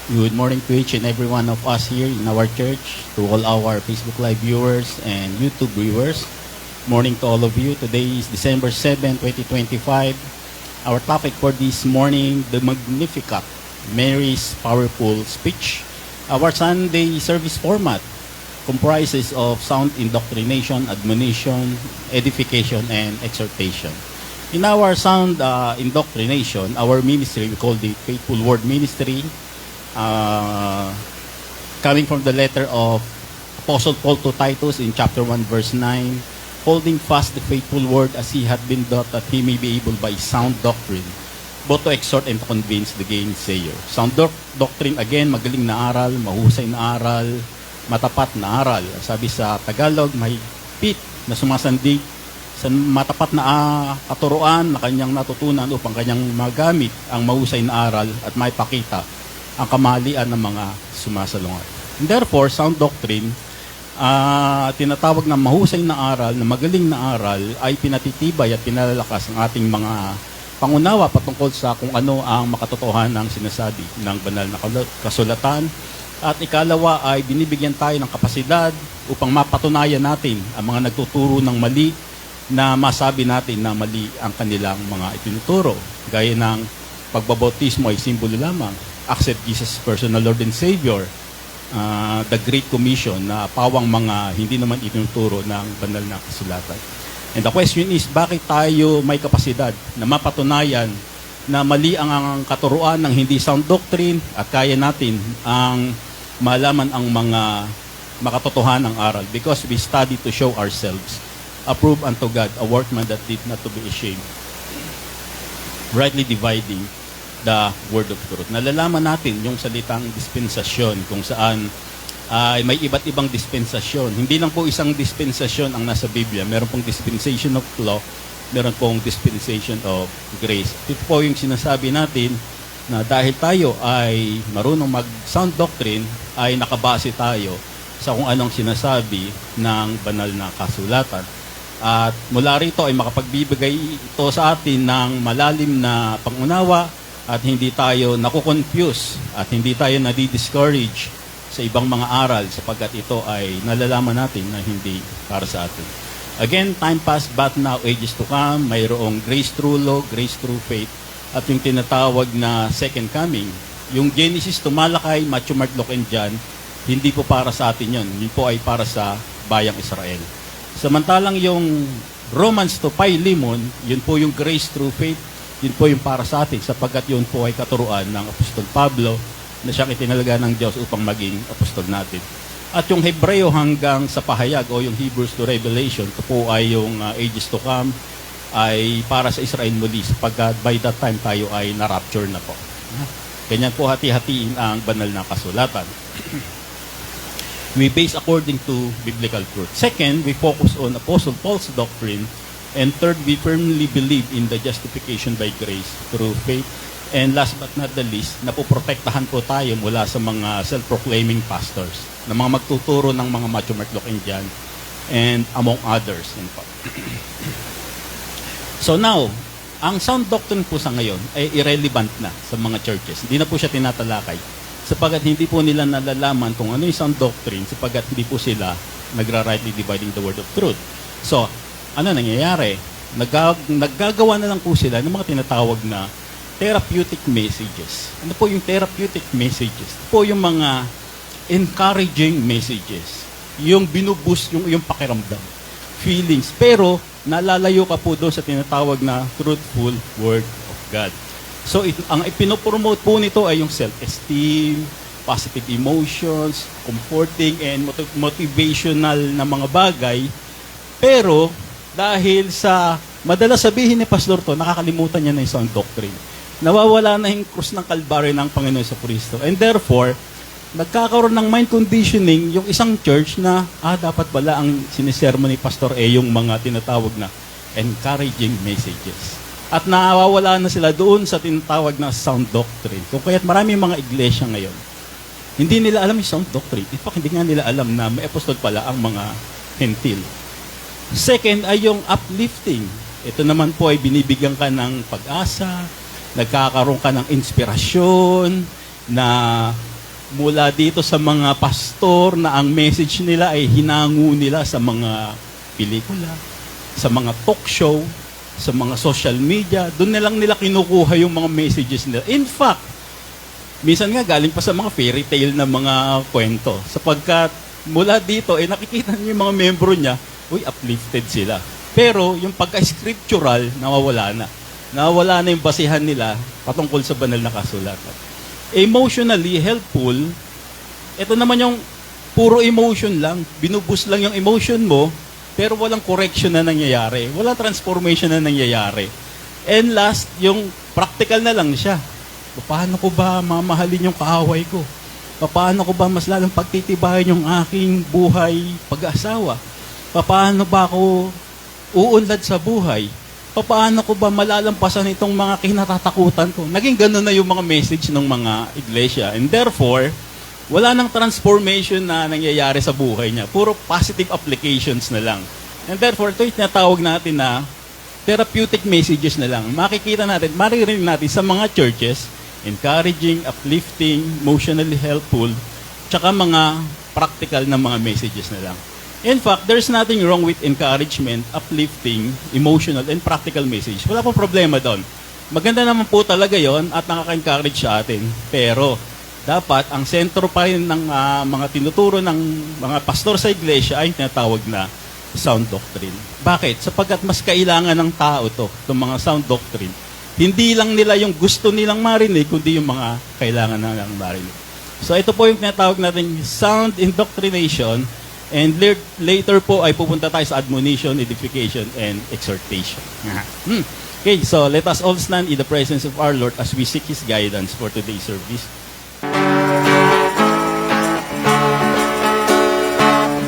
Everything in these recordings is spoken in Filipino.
Good morning to each and every one of us here in our church, to all our Facebook Live viewers and YouTube viewers. Morning to all of you. Today is December 7, 2025. Our topic for this morning, the Magnificat, Mary's powerful speech. Our Sunday service format comprises of sound indoctrination, admonition, edification, and exhortation. In our sound indoctrination, our ministry, we call it Faithful Word Ministry, coming from the letter of Apostle Paul to Titus in chapter 1 verse 9, holding fast the faithful word as he had been taught, that he may be able by sound doctrine both to exhort and to convince the gainsayer. Sound doctrine, again, magaling na aral, mahusay na aral, matapat na aral. Sabi sa Tagalog, mahigpit na sumasandig sa matapat na katuruan na kanyang natutunan upang kanyang magamit ang mahusay na aral at maipakita ang kamalian ng mga sumasalungat. And therefore, sound doctrine, tinatawag na mahusay na aral, na magaling na aral, ay pinatitibay at pinalalakas ang ating mga pangunawa patungkol sa kung ano ang makatotohanan ng sinasabi ng banal na kasulatan. At ikalawa ay binibigyan tayo ng kapasidad upang mapatunayan natin ang mga nagtuturo ng mali, na masabi natin na mali ang kanilang mga itinuturo. Gaya ng pagbabautismo ay simbolo lamang, accept Jesus as personal Lord and Savior, the Great Commission na pawang mga hindi naman itinuturo ng banal na kasulatan. And the question is, bakit tayo may kapasidad na mapatunayan na mali ang katuruan ng hindi sound doctrine at kaya natin ang malaman ang mga makatotohanang aral? Because we study to show ourselves approved unto God, a workman that did not to be ashamed, rightly dividing the word of truth. Nalalaman natin yung salitang dispensasyon, kung saan ay may iba't ibang dispensasyon. Hindi lang po isang dispensasyon ang nasa Biblia. Meron pong dispensation of law, meron pong dispensation of grace. Ito po yung sinasabi natin na dahil tayo ay marunong mag-sound doctrine, ay nakabase tayo sa kung anong sinasabi ng banal na kasulatan. At mula rito ay makapagbibigay ito sa atin ng malalim na pangunawa, at hindi tayo nakukonfuse at hindi tayo nadi-discourage sa ibang mga aral, sapagkat ito ay nalalaman natin na hindi para sa atin. Again, time past but now, ages to come. Mayroong grace through law, grace through faith, at yung tinatawag na second coming. Yung Genesis to Malakay, Matthew, Mark, Luke, and John, hindi po para sa atin yun. Yun po ay para sa bayang Israel. Samantalang yung Romans to Philemon, yun po yung grace through faith. Yun po yung para sa atin, sapagkat yun po ay katuruan ng Apostol Pablo na siyang itinalaga ng Diyos upang maging apostol natin. At yung Hebreo hanggang sa pahayag, o yung Hebrews to Revelation, ito po ay yung ages to come, ay para sa Israel muli, sapagkat by that time tayo ay na-rapture na po. Ganyan po hati-hatiin ang banal na kasulatan. We base according to biblical truth. Second, we focus on Apostle Paul's doctrine. And third, we firmly believe in the justification by grace through faith. And last but not the least, napoprotektahan po tayo mula sa mga self-proclaiming pastors, na mga magtuturo ng mga Matthew, Mark, Luke, and John, and among others. So now, ang sound doctrine po sa ngayon ay irrelevant na sa mga churches. Hindi na po siya tinatalakay, sapagkat hindi po nila nalalaman kung ano yung sound doctrine, sapagkat hindi po sila nagra-rightly dividing the word of truth. So, ano nangyayari? Naggagawa na lang po sila ng mga tinatawag na therapeutic messages. Ano po yung therapeutic messages? Ito po yung mga encouraging messages. Yung binuboost yung pakiramdam, feelings. Pero nalalayo ka po doon sa tinatawag na truthful word of God. So ang ipinopromote po nito ay yung self-esteem, positive emotions, comforting and motivational na mga bagay. Pero dahil sa madalas sabihin ni Pastor to, nakakalimutan niya na yung sound doctrine. Nawawala na yung krus ng Kalbaryo ng Panginoon sa Kristo. And therefore, nagkakaroon ng mind conditioning yung isang church na, dapat pala ang sinisermo ni Pastor yung mga tinatawag na encouraging messages. At nawawala na sila doon sa tinatawag na sound doctrine. Kung kaya't marami mga iglesia ngayon, hindi nila alam yung sound doctrine. In fact, hindi nga nila alam na may apostol pala ang mga hentil. Second ay yung uplifting. Ito naman po ay binibigyan ka ng pag-asa, nagkakaroon ka ng inspirasyon, na mula dito sa mga pastor na ang message nila ay hinango nila sa mga pelikula, sa mga talk show, sa mga social media. Doon na lang nila kinukuha yung mga messages nila. In fact, minsan nga galing pa sa mga fairy tale na mga kwento. Sapagkat mula dito, nakikita niyo yung mga membro niya, uplifted sila. Pero yung pagka-scriptural, nawawala na. Nawawala na yung basihan nila patungkol sa banal na kasulatan. Emotionally helpful, ito naman yung puro emotion lang. Binubus lang yung emotion mo, pero walang correction na nangyayari. Walang transformation na nangyayari. And last, yung practical na lang siya. Paano ko ba mamahalin yung kaaway ko? Paano ko ba mas lalong pagtitibayan yung aking buhay pag-asawa? Paano ba ako uunlad sa buhay? Paano ko ba malalampasan itong mga kinatatakutan ko? Naging ganun na yung mga message ng mga iglesia. And therefore, wala nang transformation na nangyayari sa buhay niya. Puro positive applications na lang. And therefore, ito yung tinatawag natin na therapeutic messages na lang. Makikita natin, maririnig natin sa mga churches, encouraging, uplifting, emotionally helpful, tsaka mga practical na mga messages na lang. In fact, there's nothing wrong with encouragement, uplifting, emotional, and practical message. Wala pong problema doon. Maganda naman po talaga yon at nakaka-encourage sa atin. Pero, dapat, ang sentro pa rin ng mga tinuturo ng mga pastor sa iglesia ay tinatawag na sound doctrine. Bakit? Sapagkat mas kailangan ng tao itong mga sound doctrine. Hindi lang nila yung gusto nilang marinig, kundi yung mga kailangan nilang marinig. So, ito po yung tinatawag natin sound indoctrination. And later po ay pupunta tayo sa admonition, edification, and exhortation. Okay, so let us all stand in the presence of our Lord as we seek His guidance for today's service.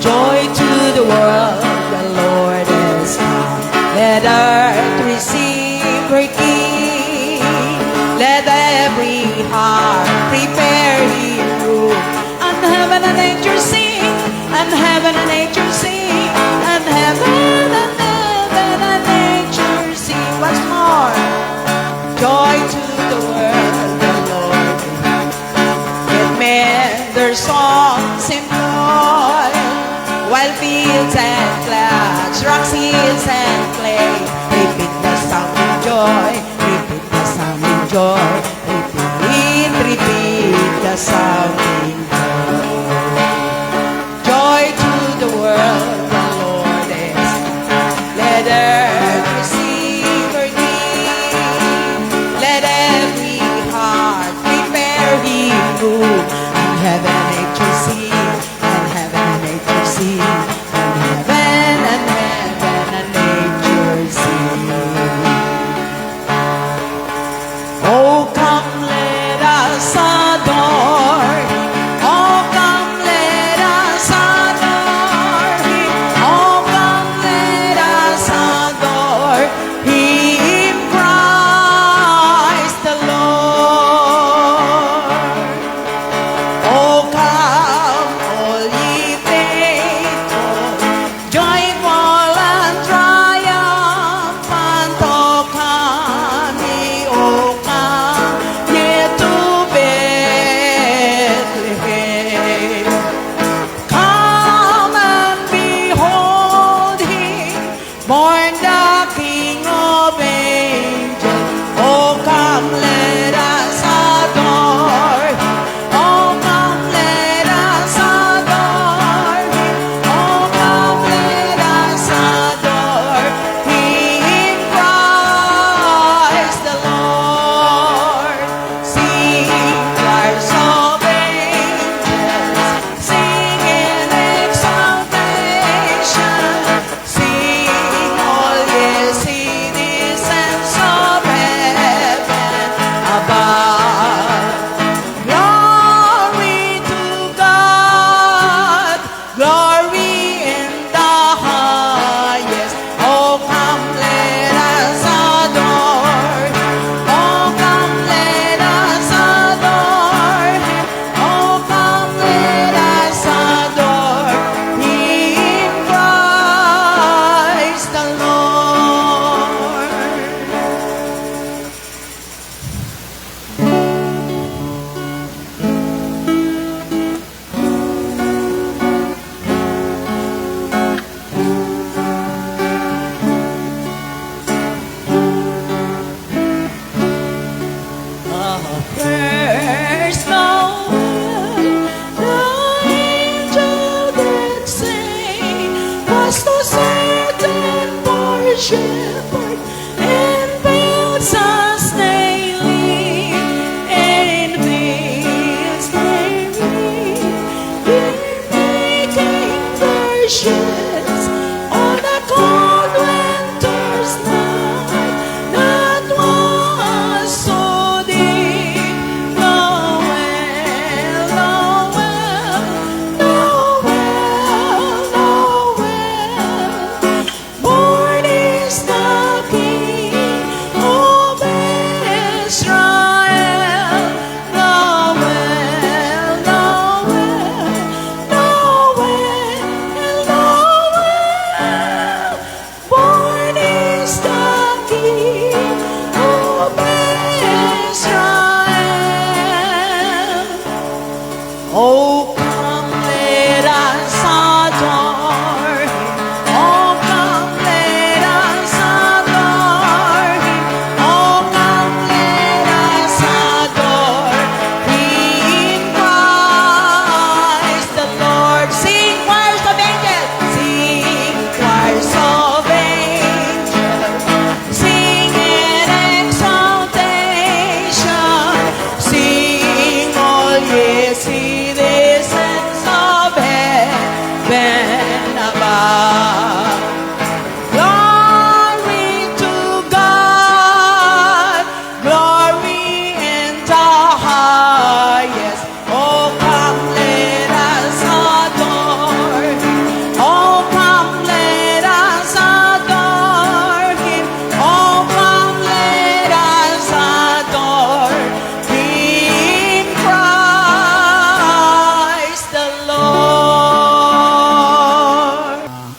Joy to the world, the Lord has come. Let earth receive her King. Let every heart prepare Him room. And heaven and nature sing. And heaven and nature sing, and heaven and nature sing. What's more? Joy to the world, the Lord. Let men their songs employ, while fields and clouds, rocks, hills and clay, repeat the sounding joy, repeat the sounding joy, repeat the sounding joy. The world, the Lord is. Let earth receive her King. Let every heart prepare Him room. And heaven and nature sing, and heaven and nature sing, and heaven and nature sing. Oh, come, let us adore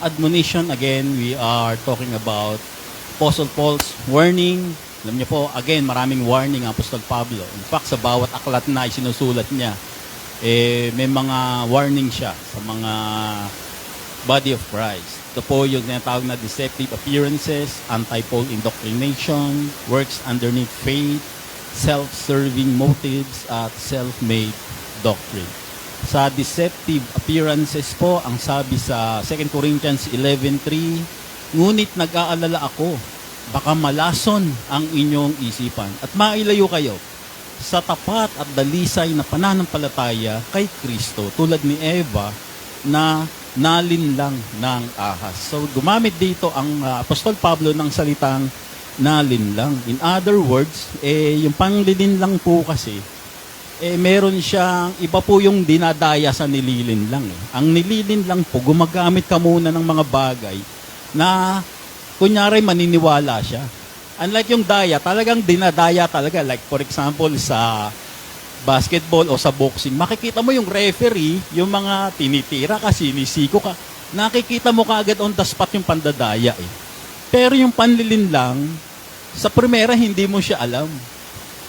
admonition, again, we are talking about Apostle Paul's warning. Alam niyo po, again, maraming warning ang Apostol Pablo. In fact, sa bawat aklat na isinusulat niya, may mga warning siya sa mga body of Christ. Ito po yung tinatawag na deceptive appearances, anti-Paul indoctrination, works underneath faith, self-serving motives, at self-made doctrine. Sa deceptive appearances po, ang sabi sa 2 Corinthians 11:3, ngunit nag-aalala ako, baka malason ang inyong isipan at mailayo kayo sa tapat at dalisay na pananampalataya kay Kristo, tulad ni Eva na nalinlang ng ahas. So gumamit dito ang Apostol Pablo ng salitang nalinlang. In other words, yung panlilinlang po kasi, meron siyang, iba po yung dinadaya sa nililinlang. Ang nililinlang po, gumagamit ka muna ng mga bagay na, kunyari, maniniwala siya. Unlike yung daya, talagang dinadaya talaga. Like for example, sa basketball o sa boxing, makikita mo yung referee, yung mga tinitira ka, sinisiko ka, nakikita mo kaagad on the spot yung pandadaya eh. Pero yung panlilinlang, sa primera hindi mo siya alam.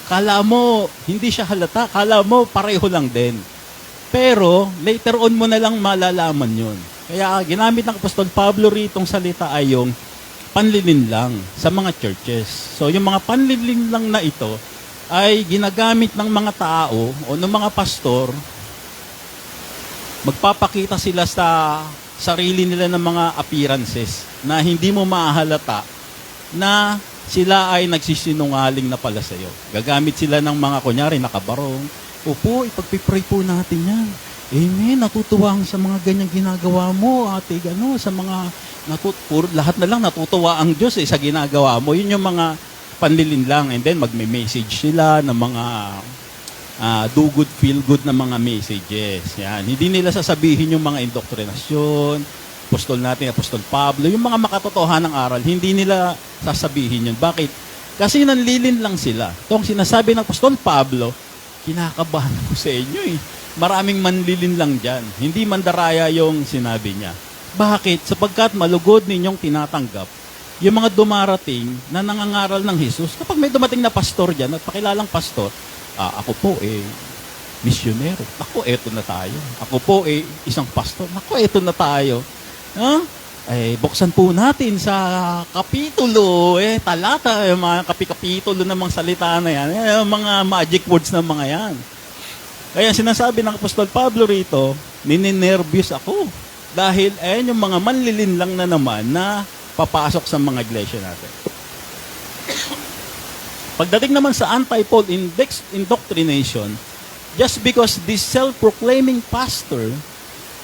Kala mo, hindi siya halata, kala mo pareho lang din. Pero, later on mo na lang malalaman yun. Kaya ginamit ng Apostol Pablo ritong salita ay yung panlilinlang sa mga churches. So, yung mga panlilinlang na ito, ay ginagamit ng mga tao o ng mga pastor, magpapakita sila sa sarili nila ng mga appearances na hindi mo mahalata na sila ay nagsisinungaling na pala sa iyo. Gagamit sila ng mga, kunyari, nakabarong. Opo, ipagpipray po natin yan. Amen, natutuwa sa mga ganyang ginagawa mo, ate, gano, sa mga, lahat na lang natutuwa ang Diyos sa ginagawa mo. Yun yung mga panlilinlang, and then magme-message sila ng mga do good, feel good na mga messages. Yan. Hindi nila sasabihin yung mga indoktrinasyon, apostol natin, Apostol Pablo, yung mga makatotohanang aral, hindi nila sasabihin yun. Bakit? Kasi nanlilinlang sila. Itong sinasabi ng Apostol Pablo, kinakabahan ko sa inyo eh. Maraming manlilinlang dyan. Hindi mandaraya yung sinabi niya. Bakit? Sapagkat malugod ninyong tinatanggap yung mga dumarating na nangangaral ng Jesus. Kapag may dumating na pastor dyan at pakilalang pastor, ako po misyonero. Ako, eto na tayo. Ako po isang pastor. Ako, eto na tayo. Buksan po natin sa kapitulo, talata, yung mga kapitulo ng mga salita na yan, yung mga magic words ng mga yan. Kaya sinasabi ng Apostol Pablo rito, nininervyos ako. Dahil yung mga manlilinlang na naman na papasok sa mga iglesia natin. Pagdating naman sa anti-Paul indoctrination, just because this self-proclaiming pastor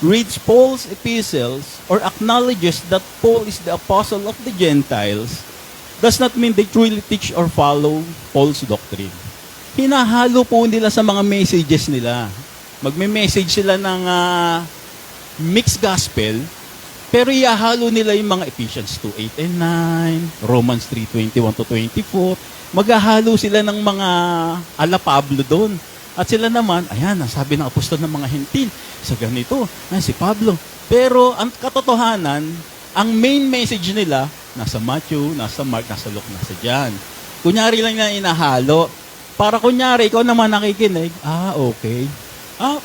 reads Paul's epistles or acknowledges that Paul is the apostle of the Gentiles, does not mean they truly teach or follow Paul's doctrine. Hinahalo po nila sa mga messages nila. Magme-message sila ng mixed gospel, pero ihahalo nila yung mga Ephesians 2:8 and 9, Romans 3:21-24. Maghahalo sila ng mga ala Pablo doon. At sila naman, ayan, sabi ng apostol ng mga hentil, sa ganito, si Pablo. Pero ang katotohanan, ang main message nila, nasa Matthew, nasa Mark, nasa Luke, nasa John. Kunyari lang na inahalo. Para kunyari, ikaw naman nakikinig, okay.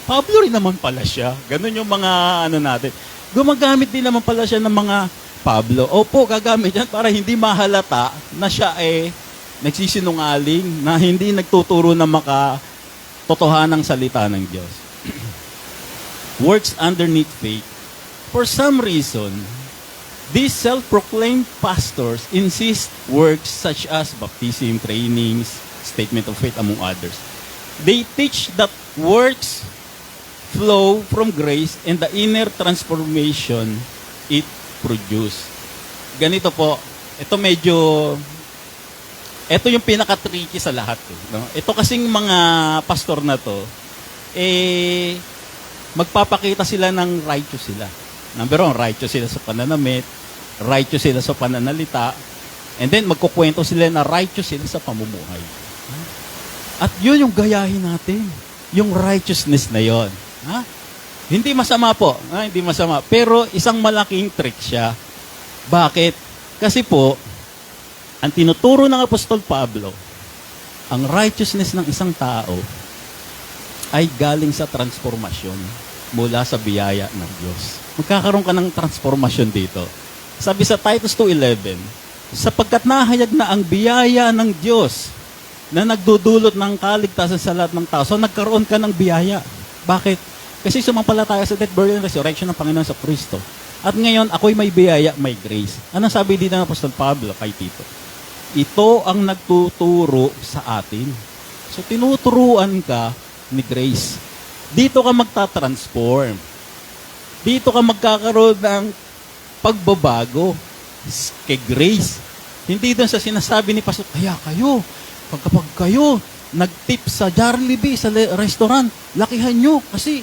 Pablo rin naman pala siya. Ganun yung mga natin. Gumagamit din naman pala siya ng mga Pablo. Opo, gagamit yan para hindi mahalata na siya nagsisinungaling, na hindi nagtuturo na makatotohanang salita ng Diyos. Works underneath faith. For some reason, these self-proclaimed pastors insist works such as baptism, trainings, statement of faith, among others. They teach that works flow from grace and the inner transformation it produce. Ganito po, ito yung pinaka-tricky sa lahat. No? Ito kasing mga pastor na to, magpapakita sila ng righteous sila. Number one, righteous sila sa pananamit, righteous sila sa pananalita, and then magkukwento sila na righteous sila sa pamumuhay. At yun yung gayahin natin, yung righteousness na yon. Hindi masama po. Hindi masama. Pero isang malaking trick siya. Bakit? Kasi po, ang tinuturo ng Apostol Pablo, ang righteousness ng isang tao ay galing sa transformasyon mula sa biyaya ng Diyos. Magkakaroon ka ng transformasyon dito. Sabi sa Titus 2:11, sapagkat nahayag na ang biyaya ng Diyos na nagdudulot ng kaligtasan sa lahat ng tao. So nagkaroon ka ng biyaya. Bakit? Kasi sumampalataya sa death, burial, and resurrection ng Panginoon sa Kristo. At ngayon, ako'y may biyaya, may grace. Anong sabi dito ng Apostol Pablo kay Tito? Ito ang nagtuturo sa atin. So tinuturuan ka ni grace. Dito ka magta-transform. Dito ka magkakaroon ng pagbabago kay grace. Hindi doon sa sinasabi ni Pastor, kaya kayo, kapag kayo nag-tip sa Jollibee, sa restaurant, lakihan nyo kasi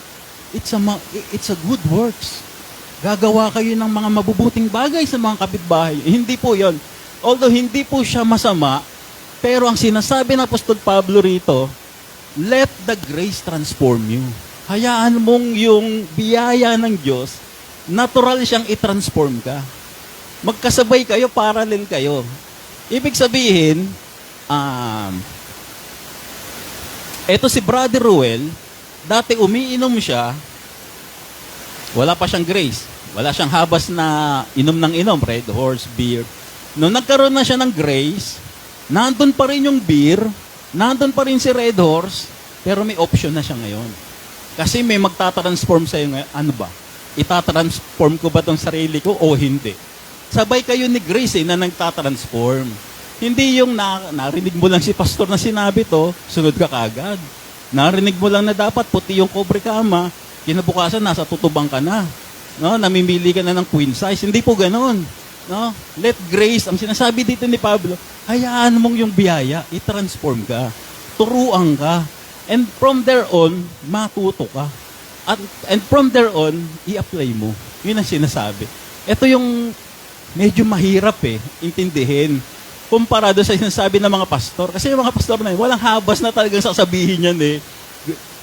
it's a good works. Gagawa kayo ng mga mabubuting bagay sa mga kapitbahay. Hindi po yon. Although hindi po siya masama, pero ang sinasabi ng Apostol Pablo rito, let the grace transform you. Hayaan mong yung biyaya ng Diyos, natural siyang i-transform ka. Magkasabay kayo, parallel kayo. Ibig sabihin, eto si Brother Ruel, dati umiinom siya, wala pa siyang grace. Wala siyang habas na inom ng inom, Red Horse, beer. Nung nagkaroon na siya ng grace, nandun pa rin yung beer, nandun pa rin si Red Horse, pero may option na siya ngayon. Kasi may magtatransform sa'yo ngayon. Ano ba? Itatransform ko ba tong sarili ko o hindi? Sabay kayo ni Grace na nagtatransform. Hindi yung narinig mo lang si pastor na sinabi to, sunod ka kagad. Narinig mo lang na dapat puti yung cobre kama, kinabukasan nasa tutubang ka na. No? Namimili ka na ng queen size. Hindi po ganoon. No? Let grace, ang sinasabi dito ni Pablo, hayaan mong yung biyaya, i-transform ka. Turuan ka. And from there on, matuto ka. And from there on, i-apply mo. Yun ang sinasabi. Ito yung medyo mahirap intindihin. Kumpara doon sa sinasabi ng mga pastor. Kasi yung mga pastor na yun, walang habas na talagang sasabihin yan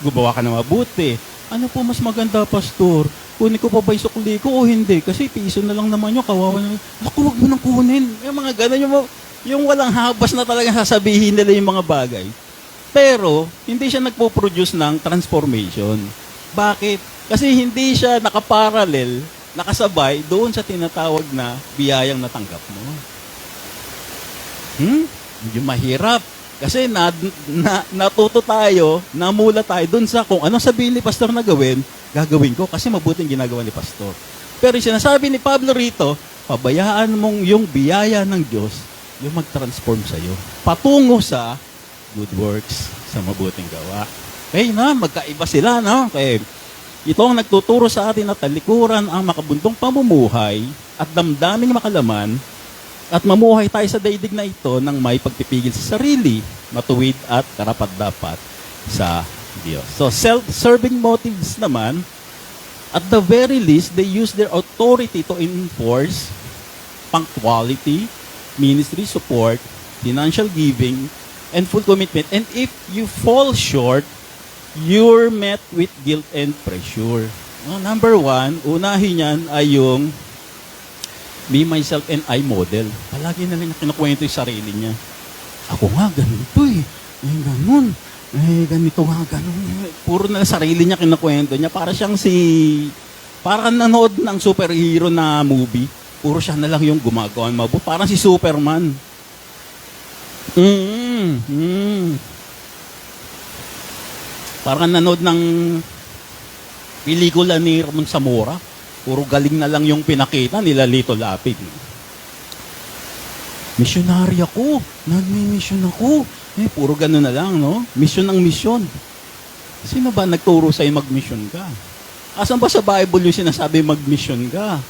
gumawa ka na mabuti. Ano po mas maganda, pastor? Kunin ko pa ba yung sukli ko o hindi? Kasi piso na lang naman yun, kawawa na. Ako, wag mo nang kunin. Yung mga gano'n, yung walang habas na talagang sasabihin nila yung mga bagay. Pero, hindi siya nagpo-produce ng transformation. Bakit? Kasi hindi siya nakaparallel, nakasabay doon sa tinatawag na biyayang natanggap mo. Medyo mahirap. Kasi natuto tayo, namula tayo dun sa kung anong sabihin ni pastor na gagawin ko kasi mabuting ginagawa ni pastor. Pero sinasabi ni Pablo rito, pabayaan mong yung biyaya ng Diyos yung mag-transform sa'yo. Patungo sa good works, sa mabuting gawa. Okay, magkaiba sila, no? Okay. Ito ang nagtuturo sa atin na talikuran ang makabuntong pamumuhay at damdaming makalaman at mamuhay tayo sa daigdig na ito nang may pagpipigil sa sarili, matuwid at karapat-dapat sa Diyos. So, self-serving motives naman, at the very least, they use their authority to enforce punctuality, ministry support, financial giving, and full commitment. And if you fall short, you're met with guilt and pressure. Number one, unahin yan ay yung me, myself, and I model. Palagi na lang kinukwento yung sarili niya. Ako nga, ganito ganun. Ganito nga, ganun. Puro na sarili niya kinukwento niya. Para siyang parang nanood ng superhero na movie. Puro siya na lang yung gumagawa ng mabuti. Parang si Superman. Parang nanood ng pelikula ni Ramon Zamora. Puro galing na lang yung pinakita nila Lito Lapid. Missionary ako. Nag-mission ako. Puro gano'n na lang, no? Mission ang mission. Sino ba nagturo sa'yo mag-mission ka? Asan ba sa Bible yung sinasabi mag-mission ka?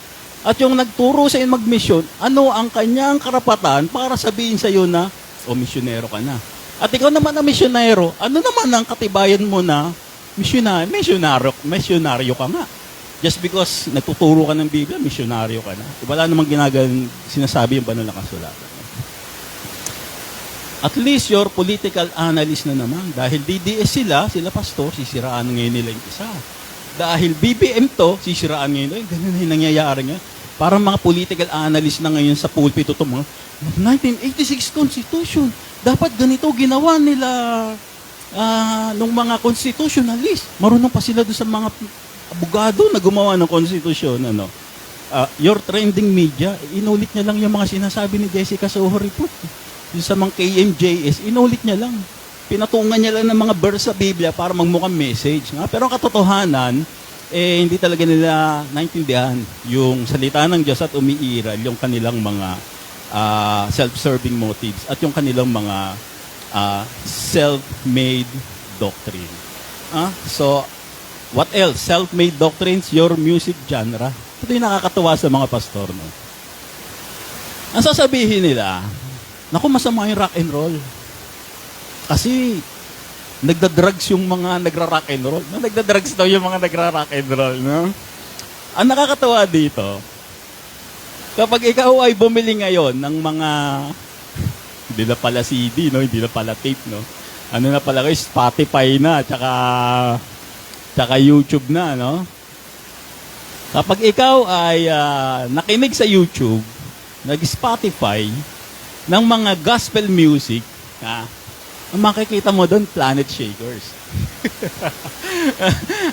At yung nagturo sa'yo mag-mission, ano ang kanyang karapatan para sabihin sa'yo na, misyonero ka na. At ikaw naman ang misyonero, ano naman ang katibayan mo na misyonaryo ka nga? Just because natuturo ka ng Biblia, misyonaryo ka na. Wala namang sinasabi yung banal na kasulatan. At least your political analyst na naman. Dahil DDS sila pastor, sisiraan ngayon nila yung isa. Dahil BBM to, sisiraan ngayon, ay, ganun na yung nangyayari nga. Parang mga political analyst na ngayon sa pulpito to, mga 1986 Constitution. Dapat ganito ginawa nila nung mga constitutionalist. Marunong pa sila doon sa mga abogado na gumawa ng konstitusyon. Your trending media, inulit niya lang yung mga sinasabi ni Jessica Soho report. Yung sa mga KMJS, inulit niya lang. Pinatungan niya lang ng mga verse sa Biblia para magmukhang message. Pero ang katotohanan, hindi talaga nila naintindihan yung salita ng Diyos at umiiral yung kanilang mga self-serving motives at yung kanilang mga self-made doctrine. So, what else? Self-made doctrines, your music genre. Ito yung nakakatuwa sa mga pastor. No? Ang sasabihin nila, naku, masama yung rock and roll. Kasi, nagda-drugs yung mga nagra-rock and roll. No? Nagda-drugs daw yung mga nagra-rock and roll. No? Ang nakakatawa dito, kapag ikaw ay bumili ngayon ng mga, hindi na pala CD, no? Hindi na pala tape, no? Ano na pala kayo, Spotify na, tsaka YouTube na, no? Kapag ikaw ay nakinig sa YouTube, nag-Spotify, ng mga gospel music, ang makikita mo doon, Planet Shakers.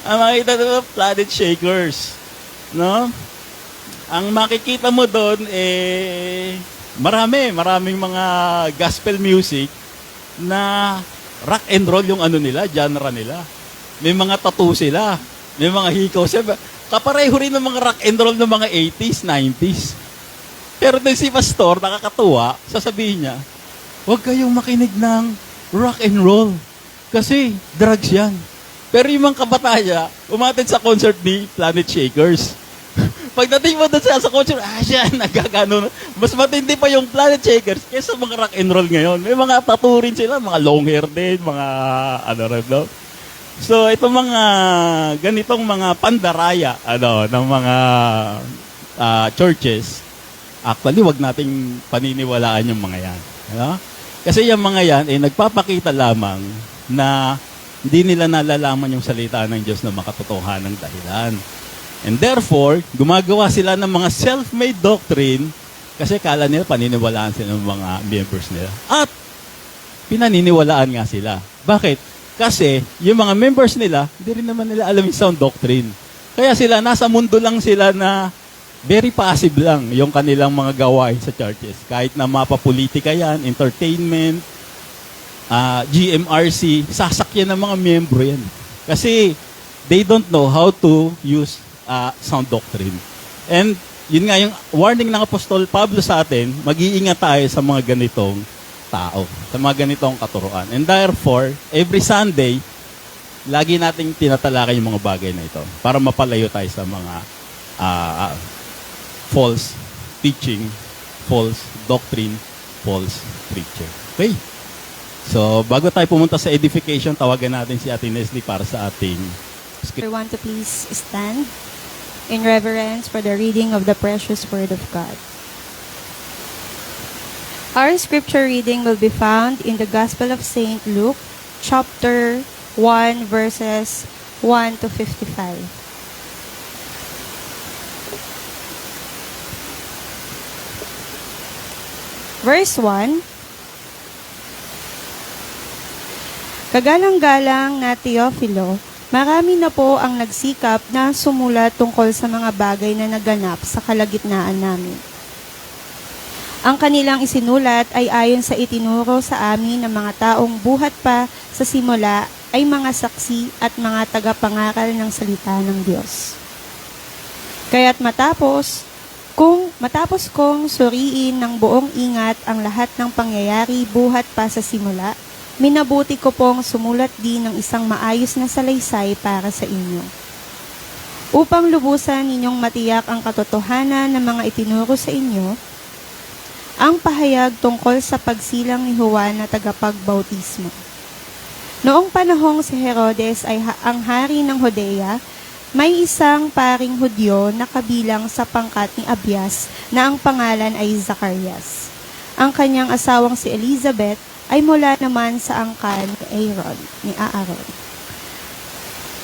Ang makikita doon, Planet Shakers. No? Ang makikita mo doon, maraming mga gospel music na rock and roll yung ano nila, genre nila. May mga tattoo sila. May mga hikaw sila. Kapareho rin ng mga rock and roll ng mga 80s, 90s. Pero din si pastor, nakakatuwa, sasabihin niya, huwag kayong makinig ng rock and roll. Kasi drugs yan. Pero yung mga kabataya, umattend sa concert ni Planet Shakers. Pagdating mo doon sa concert, siya, nagagano. Mas matindi pa yung Planet Shakers kaysa mga rock and roll ngayon. May mga tattoo rin sila, mga long hair din, mga no? So, itong mga ganitong mga pandaraya ng mga churches, actually, wag nating paniniwalaan yung mga yan. Kasi yung mga yan, nagpapakita lamang na hindi nila nalalaman yung salita ng Diyos na makatotohanang dahilan. And therefore, gumagawa sila ng mga self-made doctrine kasi kala nila paniniwalaan sila ng mga members nila. At pinaniniwalaan nga sila. Bakit? Kasi yung mga members nila, hindi rin naman nila alam yung sound doctrine. Kaya sila, nasa mundo lang sila na very passive lang yung kanilang mga gawain sa churches. Kahit na mapapolitika yan, entertainment, GMRC, sasakyan ng mga membro yan. Kasi they don't know how to use sound doctrine. And yun nga yung warning ng Apostol Pablo sa atin, mag-iingat tayo sa mga ganitong tao, sa mga ganitong katuruan. And therefore, every Sunday, lagi nating tinatalakay yung mga bagay na ito para mapalayo tayo sa mga false teaching, false doctrine, false preacher. Okay? So, bago tayo pumunta sa edification, tawagan natin si Ate Neslie para sa ating script. I want to please stand in reverence for the reading of the precious Word of God. Our scripture reading will be found in the Gospel of St. Luke, chapter 1, verses 1 to 55. Verse 1, Kagalang-galang na Teofilo, marami na po ang nagsikap na sumulat tungkol sa mga bagay na naganap sa kalagitnaan namin. Ang kanilang isinulat ay ayon sa itinuro sa amin ng mga taong buhat pa sa simula ay mga saksi at mga tagapangaral ng salita ng Diyos. Kaya't matapos kong suriin ng buong ingat ang lahat ng pangyayari buhat pa sa simula, minabuti ko pong sumulat din ng isang maayos na salaysay para sa inyo. Upang lubusan ninyong matiyak ang katotohanan ng mga itinuro sa inyo, ang pahayag tungkol sa pagsilang ni Juan na tagapagbautismo. Noong panahong si Herodes ay ang hari ng Judea, may isang paring Hudyo na kabilang sa pangkat ni Abias na ang pangalan ay Zacarias. Ang kanyang asawang si Elizabeth ay mula naman sa angkan ni Aaron.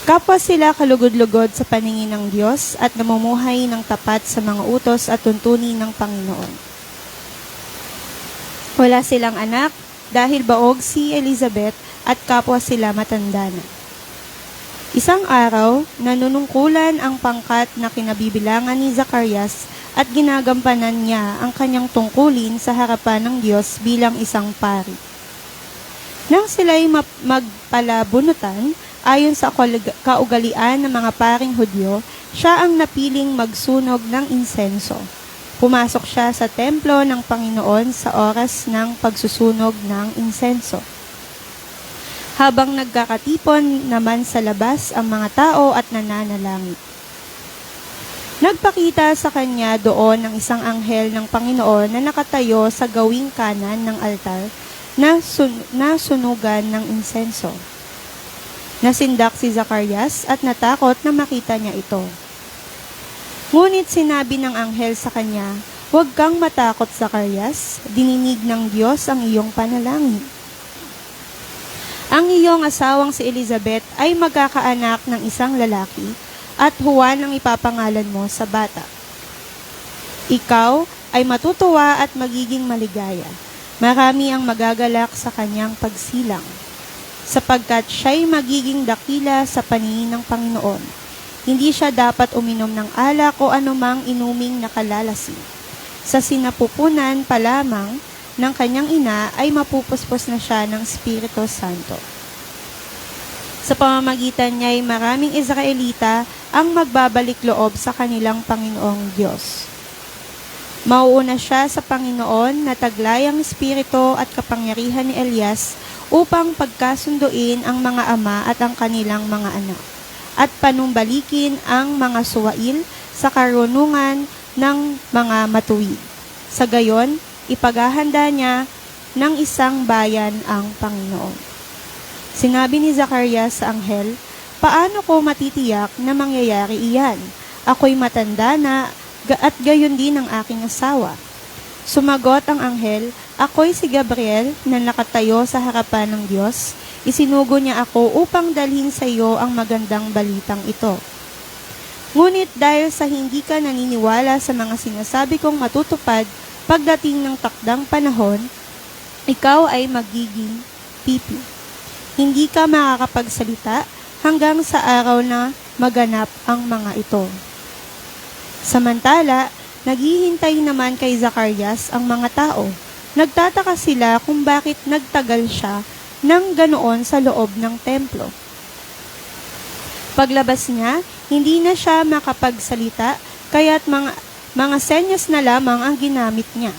Kapwa sila kalugod-lugod sa paningin ng Diyos at namumuhay ng tapat sa mga utos at tuntunin ng Panginoon. Wala silang anak dahil baog si Elizabeth at kapwa sila matanda na. Isang araw, nanunungkulan ang pangkat na kinabibilangan ni Zacarias at ginagampanan niya ang kanyang tungkulin sa harapan ng Diyos bilang isang pari. Nang sila'y magpalabunutan, ayon sa kaugalian ng mga paring Hudyo, siya ang napiling magsunog ng insenso. Pumasok siya sa templo ng Panginoon sa oras ng pagsusunog ng insenso. Habang nagkakatipon naman sa labas ang mga tao at nananalangit. Nagpakita sa kanya doon ng isang anghel ng Panginoon na nakatayo sa gawing kanan ng altar na sunugan ng insenso. Nasindak si Zacarias at natakot na makita niya ito. Ngunit sinabi ng anghel sa kanya, "Huwag kang matakot, Zacarias, dininig ng Diyos ang iyong panalangin. Ang iyong asawang si Elizabeth ay magkakaanak ng isang lalaki at Juan ang ipapangalan mo sa bata. Ikaw ay matutuwa at magiging maligaya. Marami ang magagalak sa kanyang pagsilang, sapagkat siya'y magiging dakila sa paningin ng Panginoon. Hindi siya dapat uminom ng alak o anumang inuming nakalalasing. Sa sinapupunan pa lamang ng kanyang ina ay mapupuspos na siya ng Espiritu Santo. Sa pamamagitan niya ay maraming Israelita ang magbabalik loob sa kanilang Panginoong Diyos. Mauuna siya sa Panginoon na taglay ang espiritu at kapangyarihan ni Elias upang pagkasunduin ang mga ama at ang kanilang mga anak, at panumbalikin ang mga suwail sa karunungan ng mga matuwid. Sa gayon, ipaghahanda niya ng isang bayan ang Panginoon. Sinabi ni Zacarias sa anghel, "Paano ko matitiyak na mangyayari iyan? Ako'y matanda na at gayon din ang aking asawa." Sumagot ang anghel, "Ako'y si Gabriel na nakatayo sa harapan ng Diyos. Isinugo niya ako upang dalhin sa iyo ang magandang balitang ito. Ngunit dahil sa hindi ka naniniwala sa mga sinasabi kong matutupad pagdating ng takdang panahon, ikaw ay magiging pipi. Hindi ka makakapagsalita hanggang sa araw na maganap ang mga ito." Samantala, naghihintay naman kay Zacarias ang mga tao. Nagtataka sila kung bakit nagtagal siya ng ganoon sa loob ng templo. Paglabas niya, hindi na siya makapagsalita, kaya't mga senyas na lamang ang ginamit niya.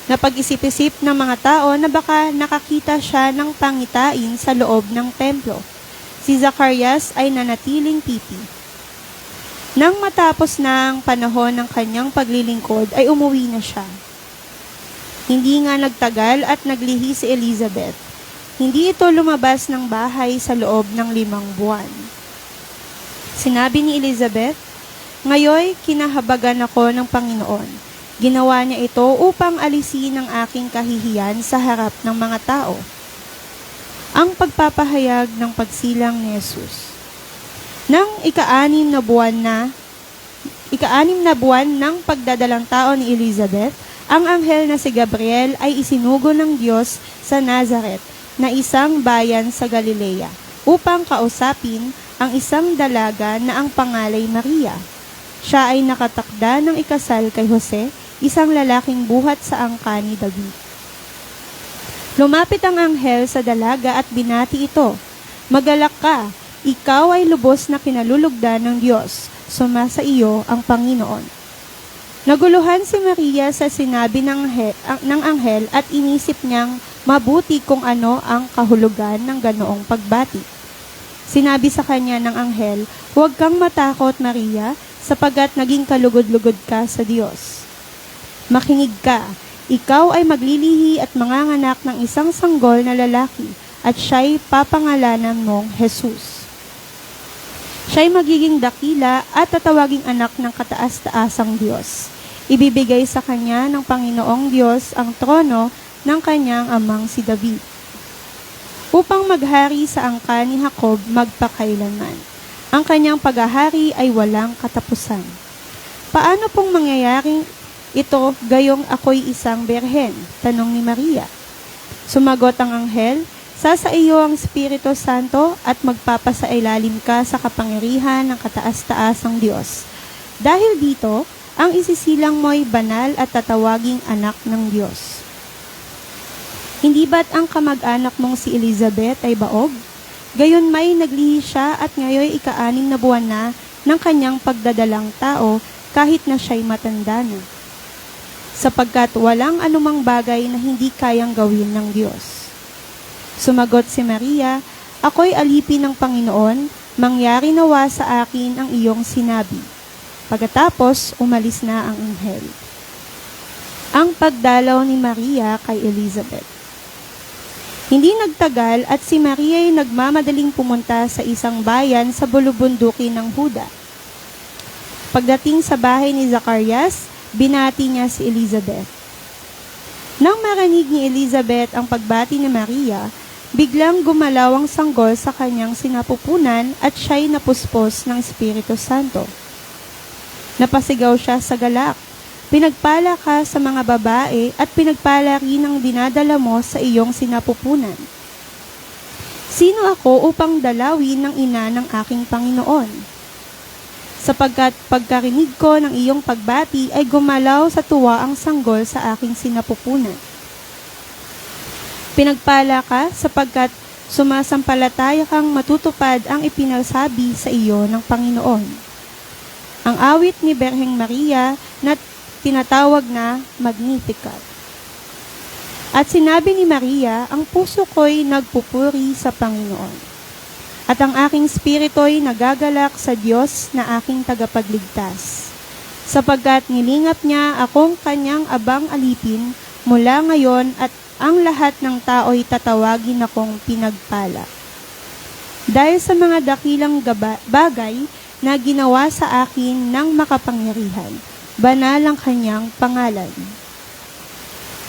Napag-isip-isip ng mga tao na baka nakakita siya ng pangitain sa loob ng templo. Si Zacarias ay nanatiling pipi. Nang matapos na ang panahon ng kanyang paglilingkod, ay umuwi na siya. Hindi nga nagtagal at naglihi si Elizabeth. Hindi ito lumabas ng bahay sa loob ng 5 buwan. Sinabi ni Elizabeth, "Ngayoy, kinahabagan ako ng Panginoon. Ginawa niya ito upang alisin ang aking kahihiyan sa harap ng mga tao." Ang pagpapahayag ng pagsilang ni Jesus. Nang ika-6 na buwan ng pagdadalang tao ni Elizabeth, ang anghel na si Gabriel ay isinugo ng Diyos sa Nazaret, na isang bayan sa Galilea, upang kausapin ang isang dalaga na ang pangalay Maria. Siya ay nakatakda ng ikasal kay Jose, isang lalaking buhat sa angka ni David. Lumapit ang anghel sa dalaga at binati ito, "Magalak ka, ikaw ay lubos na kinalulugdan ng Diyos, sumasa iyo ang Panginoon." Naguluhan si Maria sa sinabi ng anghel at inisip niyang mabuti kung ano ang kahulugan ng ganoong pagbati. Sinabi sa kanya ng anghel, "Huwag kang matakot, Maria, sapagat naging kalugod-lugod ka sa Diyos. Makinig ka, ikaw ay maglilihi at manganganak ng isang sanggol na lalaki, at siya'y papangalanan mong Jesus. Siya'y magiging dakila at tatawaging anak ng kataas-taasang Diyos. Ibibigay sa kanya ng Panginoong Diyos ang trono ng kanyang amang si David, upang maghari sa angka ni Jacob magpakailanman. Ang kanyang paghahari ay walang katapusan. Paano pong mangyayaring ito gayong ako'y isang berhen? Tanong ni Maria. Sumagot ang anghel, Sasa iyo ang Espiritu Santo at magpapasailalim ka sa kapangyarihan ng kataas-taasang Diyos. Dahil dito, ang isisilang mo'y banal at tatawaging anak ng Diyos. Hindi ba't ang kamag-anak mong si Elizabeth ay baog? Gayon may naglihi siya at ngayon ika-6 na buwan na ng kanyang pagdadalang tao kahit na siya'y matanda na. Sapagkat walang anumang bagay na hindi kayang gawin ng Diyos. Sumagot si Maria, Ako'y alipin ng Panginoon, mangyari nawa sa akin ang iyong sinabi. Pagkatapos, umalis na ang anghel. Ang pagdalaw ni Maria kay Elizabeth. Hindi nagtagal at si Maria ay nagmamadaling pumunta sa isang bayan sa bulubundukin ng Huda. Pagdating sa bahay ni Zacarias, binati niya si Elizabeth. Nang marinig ni Elizabeth ang pagbati ni Maria, biglang gumalaw ang sanggol sa kanyang sinapupunan at siya'y napuspos ng Espiritu Santo. Napasigaw siya sa galak, Pinagpala ka sa mga babae at pinagpala rin ang dinadala mo sa iyong sinapupunan. Sino ako upang dalawin ng ina ng aking Panginoon? Sapagkat pagkarinig ko ng iyong pagbati ay gumalaw sa tuwa ang sanggol sa aking sinapupunan. Pinagpala ka sapagkat sumasampalataya kang matutupad ang ipinasabi sa iyo ng Panginoon. Ang awit ni Berheng Maria na tinatawag na Magnificat. At sinabi ni Maria, ang puso ko'y nagpupuri sa Panginoon. At ang aking spirito'y nagagalak sa Diyos na aking tagapagligtas. Sapagkat nilingap niya akong kanyang abang alipin mula ngayon at ang lahat ng tao'y tatawagin akong pinagpala. Dahil sa mga dakilang bagay na ginawa sa akin ng makapangyarihan, banal ang kanyang pangalan.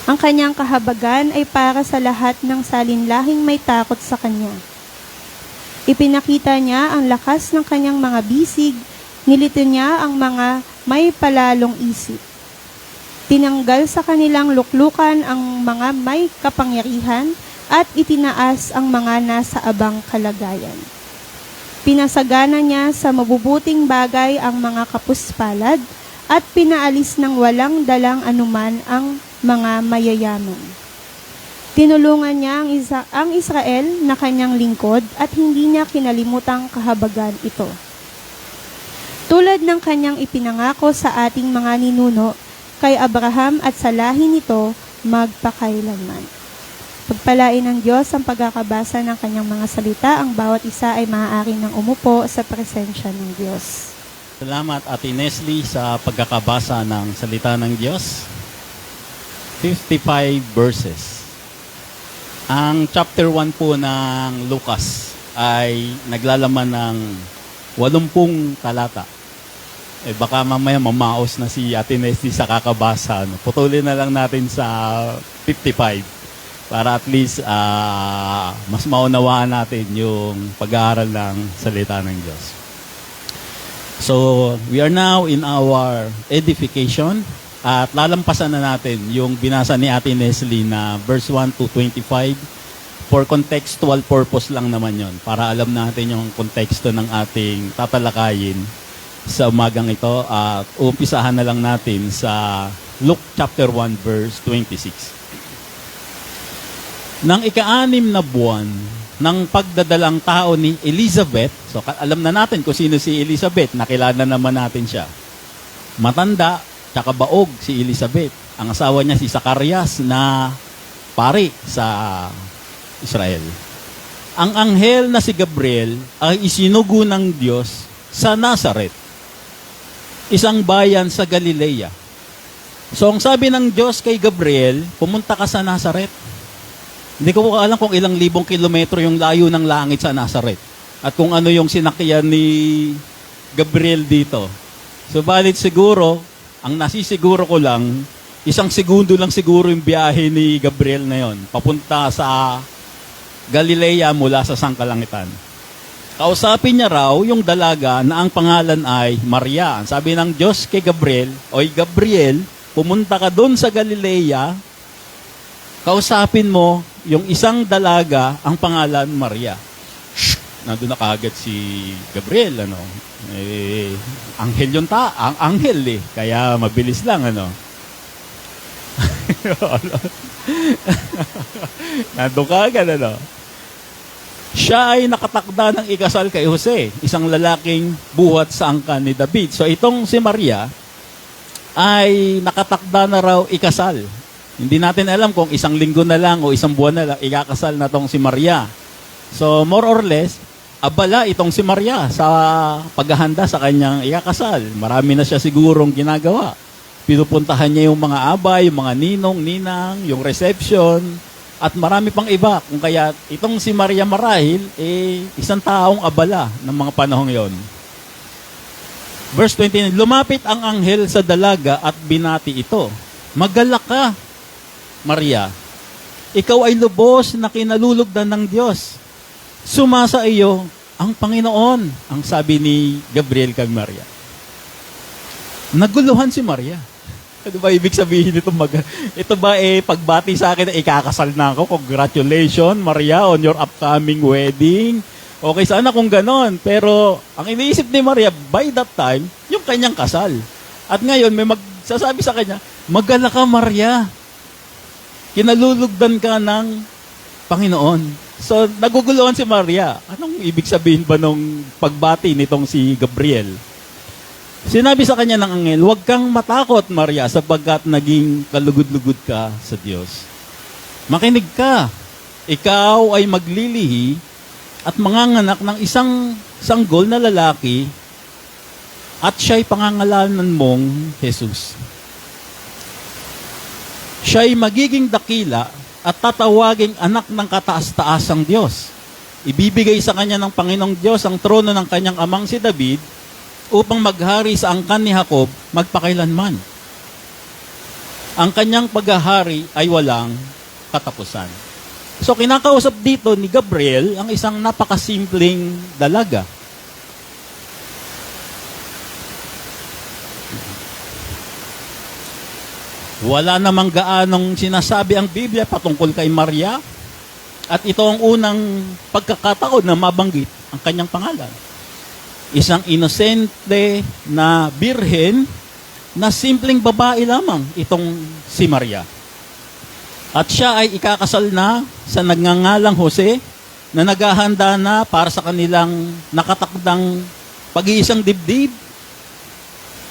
Ang kanyang kahabagan ay para sa lahat ng salinlahing may takot sa kanya. Ipinakita niya ang lakas ng kanyang mga bisig, nilito niya ang mga may palalong isip. Tinanggal sa kanilang luklukan ang mga may kapangyarihan at itinaas ang mga nasa abang kalagayan. Pinasagana niya sa mabubuting bagay ang mga kapuspalad at pinaalis ng walang dalang anuman ang mga mayayaman. Tinulungan niya ang Israel na kanyang lingkod at hindi niya kinalimutang kahabagan ito. Tulad ng kanyang ipinangako sa ating mga ninuno, kay Abraham at sa lahi nito magpakailanman. Pagpalain ng Diyos ang pagkakabasa ng kanyang mga salita, ang bawat isa ay maaari nang umupo sa presensya ng Diyos. Salamat Ate Neslie sa pagkakabasa ng salita ng Diyos. 55 verses. Ang chapter 1 po ng Lucas ay naglalaman ng 80 talata. Baka mamaya mamaos na si Ate Neslie sa kakabasa. Putulin na lang natin sa 55 para at least mas maunawaan natin yung pag-aaral ng salita ng Diyos. So, we are now in our edification at lalampasan na natin yung binasa ni Ate Neslie na verse 1 to 25 for contextual purpose lang naman yon para alam natin yung konteksto ng ating tatalakayin sa umagang ito at umpisahan na lang natin sa Luke chapter 1 verse 26. Nang ika-6 na buwan ng pagdadalang tao ni Elizabeth, so alam na natin kung sino si Elizabeth, nakilala naman natin siya. Matanda, tsaka baog si Elizabeth. Ang asawa niya si Zacarias na pari sa Israel. Ang anghel na si Gabriel ay isinugo ng Diyos sa Nazareth, isang bayan sa Galilea. So ang sabi ng Diyos kay Gabriel, pumunta ka sa Nazareth. Hindi ko alam kung ilang libong kilometro yung layo ng langit sa Nazareth. At kung ano yung sinakyan ni Gabriel dito. Subalit siguro, ang nasisiguro ko lang, 1 segundo lang siguro yung biyahe ni Gabriel na yon, papunta sa Galilea mula sa sangkalangitan. Kausapin niya raw yung dalaga na ang pangalan ay Maria. Sabi ng Diyos kay Gabriel, "Oy Gabriel, pumunta ka doon sa Galilea, kausapin mo yung isang dalaga, ang pangalan Maria." Shh! Nandun na kaagad si Gabriel, anghel yung ang anghel kaya mabilis lang, Nandun kaagad, Siya ay nakatakda ng ikasal kay Jose, isang lalaking buhat sa angkan ni David. So itong si Maria ay nakatakda na raw ikasal. Hindi natin alam kung isang linggo na lang o isang buwan na lang ikakasal na tong si Maria. So more or less, abala itong si Maria sa paghahanda sa kanyang ikakasal. Marami na siya sigurong ginagawa. Pinupuntahan niya yung mga abay, yung mga ninong, ninang, yung reception, at marami pang iba. Kung kaya itong si Maria marahil, isang taong abala ng mga panahong yon. Verse 29, lumapit ang anghel sa dalaga at binati ito. "Magalak ka, Maria. Ikaw ay lubos na kinalulugdan ng Diyos. Sumasa iyo ang Panginoon," ang sabi ni Gabriel kay Maria. Naguluhan si Maria. Ano ba ibig sabihin nito? Ito ba pagbati sa akin na ikakasal na ako? Congratulations, Maria, on your upcoming wedding. Okay, sana kung ganon. Pero ang iniisip ni Maria, by that time, yung kanyang kasal. At ngayon, may magsasabi sa kanya, "Magalak ka, Maria. Kinalulugdan ka ng Panginoon." So, naguguluhan si Maria. Anong ibig sabihin ba nung pagbati nitong si Gabriel? Sinabi sa kanya ng anghel, "Huwag kang matakot, Maria, sapagkat naging kalugod-lugod ka sa Diyos. Makinig ka. Ikaw ay maglilihi at manganganak ng isang sanggol na lalaki at siya'y pangangalanan mong Jesus. Siya'y magiging dakila at tatawaging anak ng kataas-taasang Diyos. Ibibigay sa kanya ng Panginoong Diyos ang trono ng kanyang amang si David upang maghari sa angkan ni Jacob magpakailanman. Ang kanyang paghahari ay walang katapusan." So kinakausap dito ni Gabriel ang isang napakasimpleng dalaga. Wala namang gaanong sinasabi ang Biblia patungkol kay Maria, at ito ang unang pagkakataon na mabanggit ang kanyang pangalan. Isang inosente na birhen na simpleng babae lamang itong si Maria. At siya ay ikakasal na sa nagngangalang Jose na naghahanda na para sa kanilang nakatakdang pag-iisang dibdib.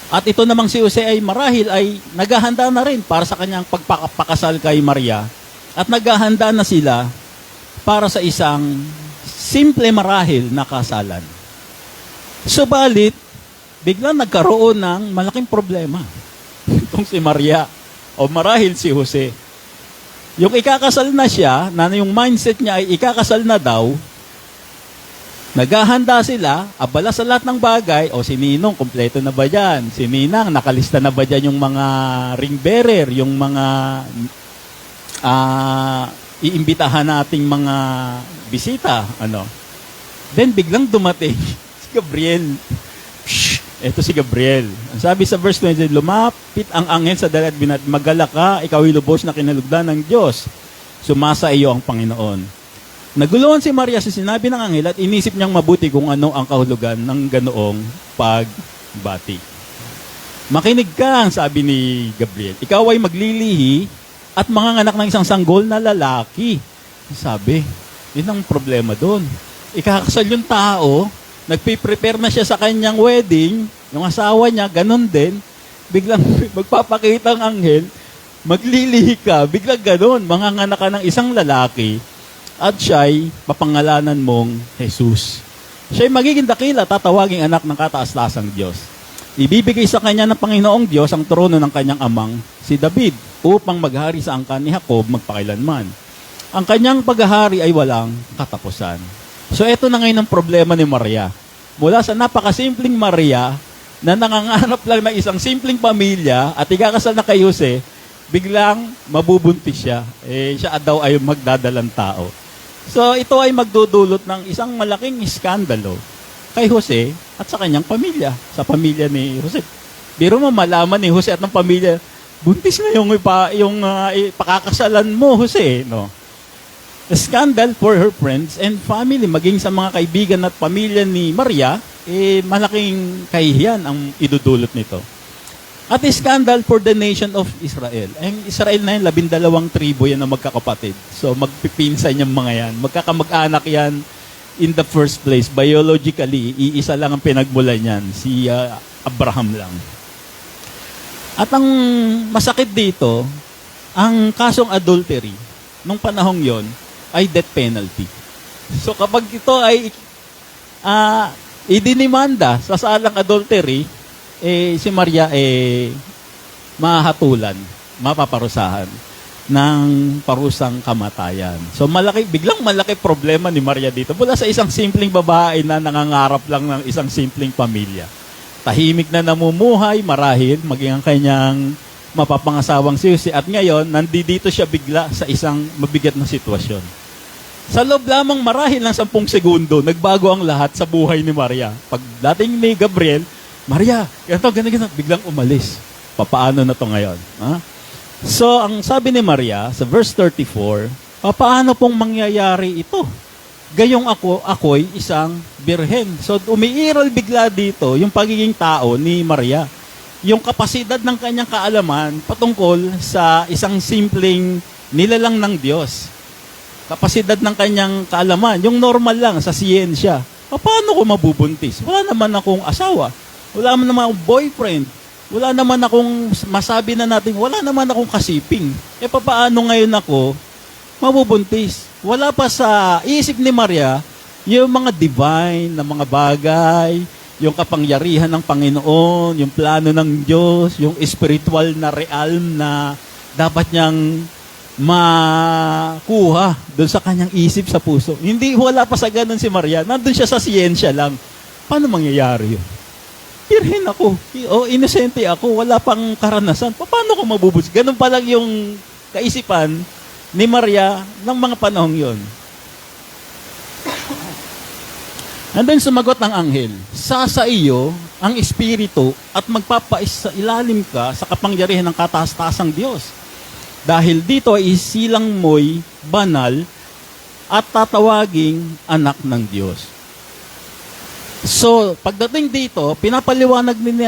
At ito namang si Jose ay marahil ay naghahanda na rin para sa kanyang pagpapakasal kay Maria. At naghahanda na sila para sa isang simple marahil na kasalan. Subalit, biglang nagkaroon ng malaking problema. Itong si Maria, o marahil si Jose. Yung ikakasal na siya, na yung mindset niya ay ikakasal na daw, naghahanda sila, abala sa lahat ng bagay, o si Ninong, kompleto na ba dyan? Si Ninang, nakalista na ba dyan yung mga ring bearer, yung mga iimbitahan nating mga bisita, Then biglang dumating Gabriel. Ito si Gabriel. Ang sabi sa verse 20, lumapit ang anghel sa dalaga at binati, "Magalak ka, ikaw ay lubos na kinalugdan ng Diyos. Sumasa iyo ang Panginoon." Naguluhan si Maria sa sinabi ng anghel at inisip niyang mabuti kung ano ang kahulugan ng ganoong pagbati. "Makinig ka," ang sabi ni Gabriel. "Ikaw ay maglilihi at manganganak ng isang sanggol na lalaki." Sabi, yun ang problema doon. Ikakasal yung tao, nagpiprepare na siya sa kanyang wedding, yung asawa niya, ganun din, biglang magpapakita ang anghel, maglilihi ka, biglang ganun, manganganak ka ng isang lalaki, at siya'y papangalanan mong Jesus. Siya'y magiging dakila, tatawaging anak ng kataas-taasang Diyos. Ibibigay sa kanya ng Panginoong Diyos ang trono ng kanyang amang, si David, upang maghari sa angkan ni Jacob magpakailanman. Ang kanyang paghahari ay walang katapusan. So ito na ngayon ang problema ni Maria. Mula sa napakasimpleng Maria, na nangangarap lang ng isang simpleng pamilya at ikakasal na kay Jose, biglang mabubuntis siya. Siya daw ay magdadalang tao. So ito ay magdudulot ng isang malaking iskandalo kay Jose at sa kanyang pamilya, sa pamilya ni Jose. Biro mo malaman ni Jose at ng pamilya, buntis na yung pakakasalan mo, Jose, no? A scandal for her friends and family, maging sa mga kaibigan at pamilya ni Maria, malaking kahihiyan ang idudulot nito. At a scandal for the nation of Israel. Ang Israel na yun, 12 tribo yan na magkakapatid. So magpipinsan yung mga yan. Magkakamag-anak yan in the first place. Biologically, iisa lang ang pinagmulan yan. Si Abraham lang. At ang masakit dito, ang kasong adultery, nung panahong yon ay death penalty. So kapag ito ay idinimanda sa salang adultery, si Maria mahatulan, mapaparusahan ng parusang kamatayan. So biglang malaki problema ni Maria dito. Mula sa isang simpleng babae na nangangarap lang ng isang simpleng pamilya. Tahimik na namumuhay, marahil, maging ang kanyang mapapangasawang si Jose. At ngayon, nandito siya bigla sa isang mabigat na sitwasyon. Sa loob lamang marahil ng 10 segundo, nagbago ang lahat sa buhay ni Maria. Pag dating ni Gabriel, Maria, ganito, biglang umalis. Paano na to ngayon? Ha? So, ang sabi ni Maria, sa verse 34, paano pong mangyayari ito? Gayong ako'y isang birhen. So, umiiral bigla dito yung pagiging tao ni Maria. Yung kapasidad ng kanyang kaalaman patungkol sa isang simpleng nilalang ng Diyos. Kapasidad ng kanyang kaalaman, yung normal lang sa siyensya. Paano ko mabubuntis? Wala naman akong asawa. Wala naman akong boyfriend. Wala naman akong masabi na natin, wala naman akong kasiping. Paano ngayon ako mabubuntis? Wala pa sa isip ni Maria yung mga divine na mga bagay, yung kapangyarihan ng Panginoon, yung plano ng Diyos, yung spiritual na realm na dapat niyang makuha doon sa kanyang isip, sa puso. Hindi, wala pa sa ganun si Maria. Nandun siya sa siyensya lang. Paano mangyayari yun? Birhen ako. Inosente ako. Wala pang karanasan. Paano ko mabubus? Ganun pa lang yung kaisipan ni Maria ng mga panahong yon. Nandun sumagot ng anghel, sa iyo ang espiritu at magpapailalim ka sa kapangyarihan ng kataas-taasang Diyos. Dahil dito ay isilang mo'y banal at tatawaging anak ng Diyos. So, pagdating dito, pinapaliwanag ni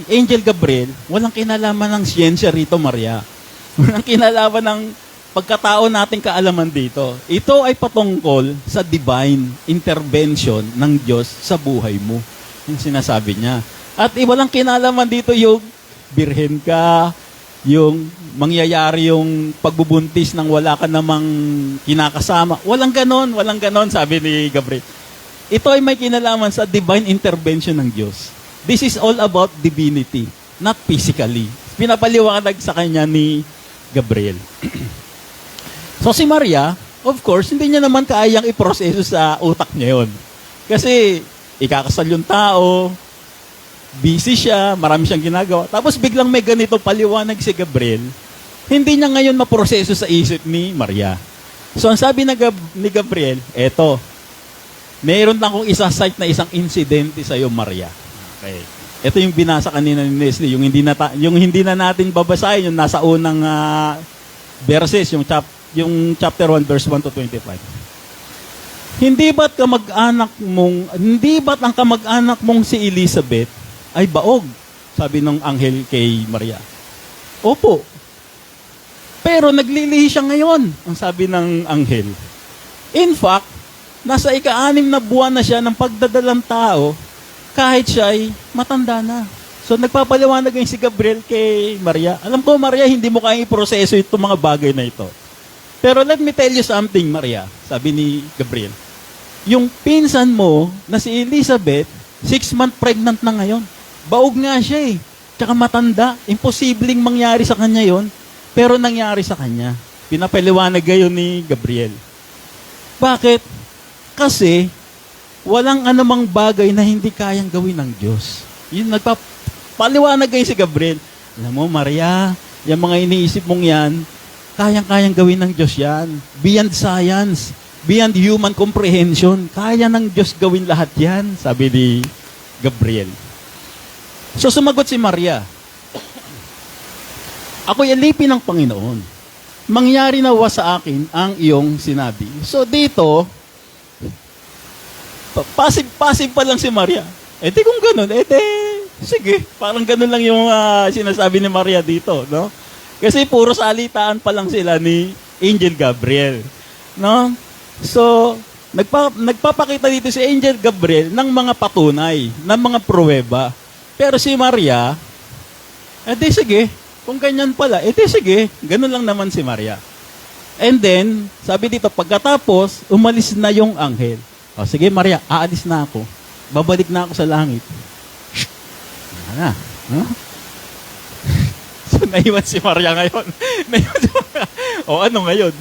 Angel Gabriel, walang kinalaman ng siyensya rito, Maria. Walang kinalaman ng pagkatao nating kaalaman dito. Ito ay patungkol sa divine intervention ng Diyos sa buhay mo. Yung sinasabi niya. At walang kinalaman dito yung birhen ka, yung mangyayari yung pagbubuntis nang wala ka namang kinakasama. Walang ganon, sabi ni Gabriel. Ito ay may kinalaman sa divine intervention ng Diyos. This is all about divinity, not physically. Pinapaliwanag sa kanya ni Gabriel. So si Maria, of course, hindi niya naman kayang iproseso sa utak niya yun. Kasi ikakasal yung tao, busy siya, marami siyang ginagawa. Tapos biglang may ganito paliwanag si Gabriel, hindi niya ngayon maproseso sa isip ni Maria. So ang sabi ni Gabriel, eto, mayroon lang akong isa-cite na isang insidente sa iyo, Maria. Okay. Ito yung binasa kanina ni Nestle, yung hindi na natin babasahin, yung nasa unang verses, yung chapter 1, verse 1 to 25. Hindi ba't ang kamag-anak mong si Elizabeth ay baog? Sabi ng anghel kay Maria. Opo. Pero naglilihi siya ngayon, ang sabi ng anghel. In fact, nasa ika-6 na buwan na siya ng pagdadalang tao, kahit siya ay matanda na. So nagpapaliwanag ngayon si Gabriel kay Maria. Alam ko, Maria, hindi mo kayang iproseso itong mga bagay na ito. Pero let me tell you something, Maria, sabi ni Gabriel. Yung pinsan mo na si Elizabeth, 6-month pregnant na ngayon. Baog nga siya eh. Tsaka matanda. Imposibleng mangyari sa kanya yon, pero nangyari sa kanya. Pinapaliwanag ngayon ni Gabriel. Bakit? Kasi walang anumang bagay na hindi kayang gawin ng Diyos. Yun, nagpapaliwanag ngayon si Gabriel. Alam mo, Maria, yung mga iniisip mong yan, kayang-kayang gawin ng Diyos yan. Beyond science. beyond human comprehension. Kaya ng Diyos gawin lahat yan, sabi ni Gabriel. So sumagot si Maria, ako'y alipin ng Panginoon. Mangyari nawa sa akin ang iyong sinabi. So dito, passive pa lang si Maria. Di kung ganun, sige. Parang ganun lang yung sinasabi ni Maria dito, no? Kasi puro salitaan pa lang sila ni Angel Gabriel, no? So, nagpapakita dito si Angel Gabriel ng mga patunay, ng mga pruweba. Pero si Maria, sige. Kung ganyan pala, sige. Ganun lang naman si Maria. And then, sabi dito, pagkatapos, umalis na yung anghel. Sige Maria, aalis na ako. Babalik na ako sa langit. Ano? Huh? So, naiwan si Maria ngayon. Ano ngayon?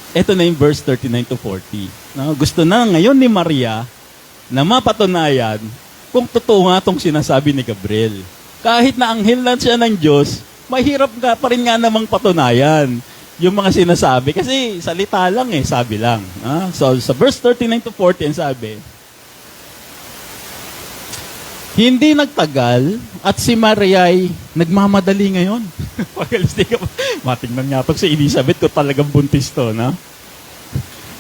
Ito na yung verse 39 to 40. No? Gusto na ngayon ni Maria na mapatunayan kung totoo nga itong sinasabi ni Gabriel. Kahit na anghel lang siya ng Diyos, mahirap pa rin nga namang patunayan yung mga sinasabi. Kasi salita lang sabi lang. So sa verse 39 to 40, sabi, hindi nagtagal at si Maria ay nagmamadali ngayon. Matingnan nga ito si Elizabeth kung talagang buntis to. Na?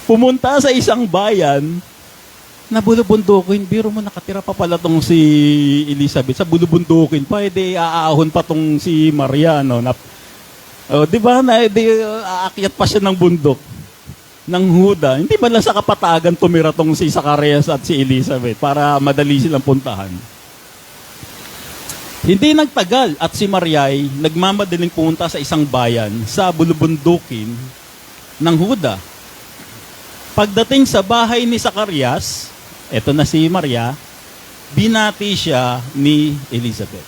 Pumunta sa isang bayan na bulubundukin. Biro mo, nakatira pa pala tong si Elizabeth. Sa bulubundukin pa, aahon pa tong si Maria. No? Di ba? Aakyat pa siya ng bundok ng Huda. Hindi ba lang sa kapatagan tumira tong si Zacarias at si Elizabeth para madali silang puntahan. Hindi nagtagal at si Maria ay nagmamadaling pumunta sa isang bayan sa bulubundukin ng Huda. Pagdating sa bahay ni Zacarias, eto na si Maria, binati siya ni Elizabeth.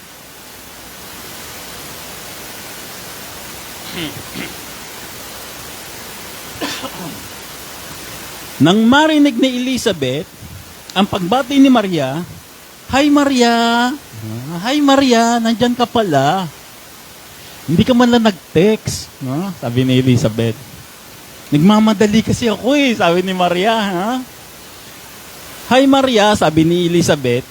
Nang marinig ni Elizabeth ang pagbati ni Maria, "Hi Maria! Hi Maria, nandyan ka pala. Hindi ka man lang nag-text." No? Sabi ni Elizabeth. "Nagmamadali kasi ako sabi ni Maria. Hi Maria, sabi ni Elizabeth.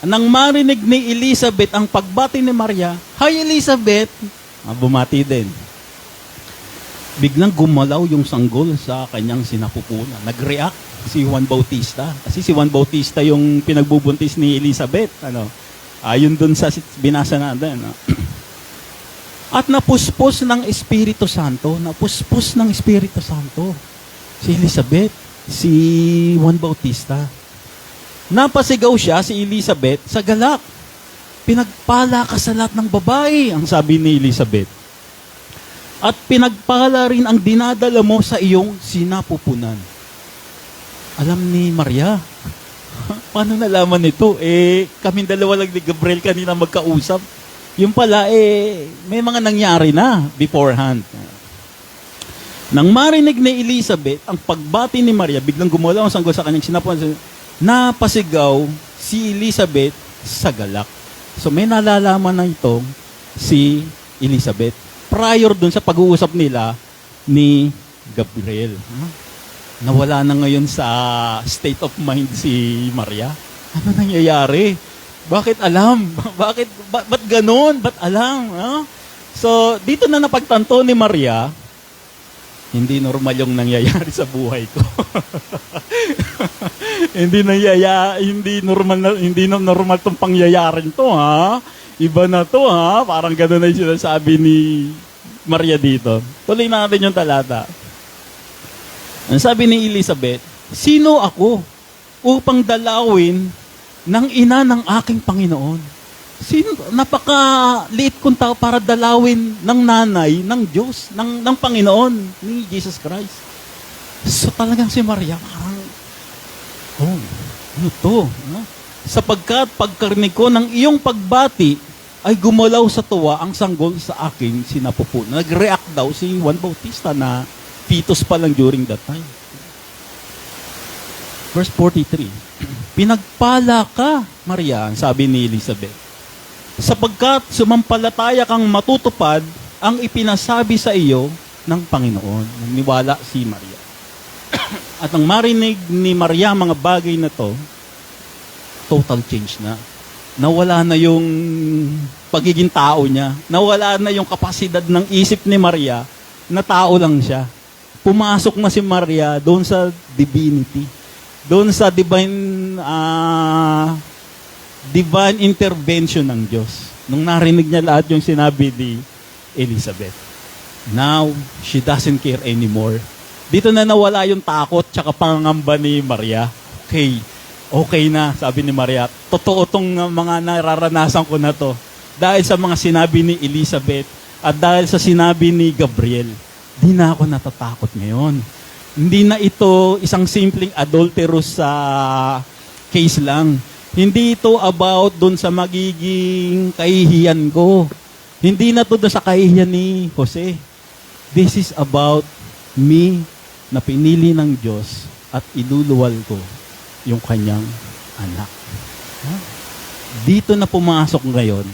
Nang marinig ni Elizabeth ang pagbati ni Maria, "Hi Elizabeth!" Bumati din. Biglang gumalaw yung sanggol sa kanyang sinapupunan. Nag-react si Juan Bautista. Kasi si Juan Bautista yung pinagbubuntis ni Elizabeth. Ayon dun sa binasa natin. At napuspos ng Espiritu Santo. Napuspos ng Espiritu Santo. Si Elizabeth, si Juan Bautista. Napasigaw siya, si Elizabeth, sa galak. "Pinagpala ka sa lahat ng babae," ang sabi ni Elizabeth. "At pinagpala rin ang dinadala mo sa iyong sinapupunan." Alam ni Maria, paano nalaman ito? Kaming dalawa lang ni Gabriel kanina magkausap. Yung pala, may mga nangyari na beforehand. Nang marinig ni Elizabeth ang pagbati ni Maria, biglang gumalaw ang sanggol sa kanyang sinapupunan. Napasigaw si Elizabeth sa galak. So may nalalaman na itong si Elizabeth prior dun sa pag-uusap nila ni Gabriel. Nawala na ngayon sa state of mind si Maria. Ano nangyayari? Bakit alam? Ba't ganun? Ba't alam? So dito na napagtanto ni Maria, hindi normal yung nangyayari sa buhay ko. hindi normal tong pangyayarin to, Iba na to, Parang gano'n na yung sinasabi ni Maria dito. Tuloy natin yung talata. Ang sabi ni Elizabeth, "Sino ako upang dalawin ng ina ng aking Panginoon?" Napakaliit kong tao para dalawin ng nanay ng Diyos, ng Panginoon, ni Jesus Christ. So talagang si Maria, parang, ano to? Sapagkat pagkarinig ko ng iyong pagbati, ay gumalaw sa tuwa ang sanggol sa aking sinapupunan. Nag-react daw si Juan Bautista na fetus pa lang during that time. Verse 43, "Pinagpala ka, Maria," sabi ni Elizabeth, "sapagkat sumampalataya kang matutupad ang ipinasabi sa iyo ng Panginoon." Naniwala si Maria. At ang marinig ni Maria mga bagay na to, total change na. Nawala na yung pagiging tao niya. Nawala na yung kapasidad ng isip ni Maria na tao lang siya. Pumasok na si Maria doon sa divinity. Doon sa divine intervention ng Diyos. Nung narinig niya lahat yung sinabi ni Elizabeth. Now, she doesn't care anymore. Dito na nawala yung takot tsaka pangangamba ni Maria. Okay na, sabi ni Maria. Totoo tong mga nararanasan ko na to. Dahil sa mga sinabi ni Elizabeth at dahil sa sinabi ni Gabriel, di na ako natatakot ngayon. Hindi na ito isang simpleng adulterous case lang. Hindi ito about dun sa magiging kahihiyan ko. Hindi na to dun sa kahihiyan ni Jose. This is about me na pinili ng Diyos at iluluwal ko yung kanyang anak. Dito na pumasok ngayon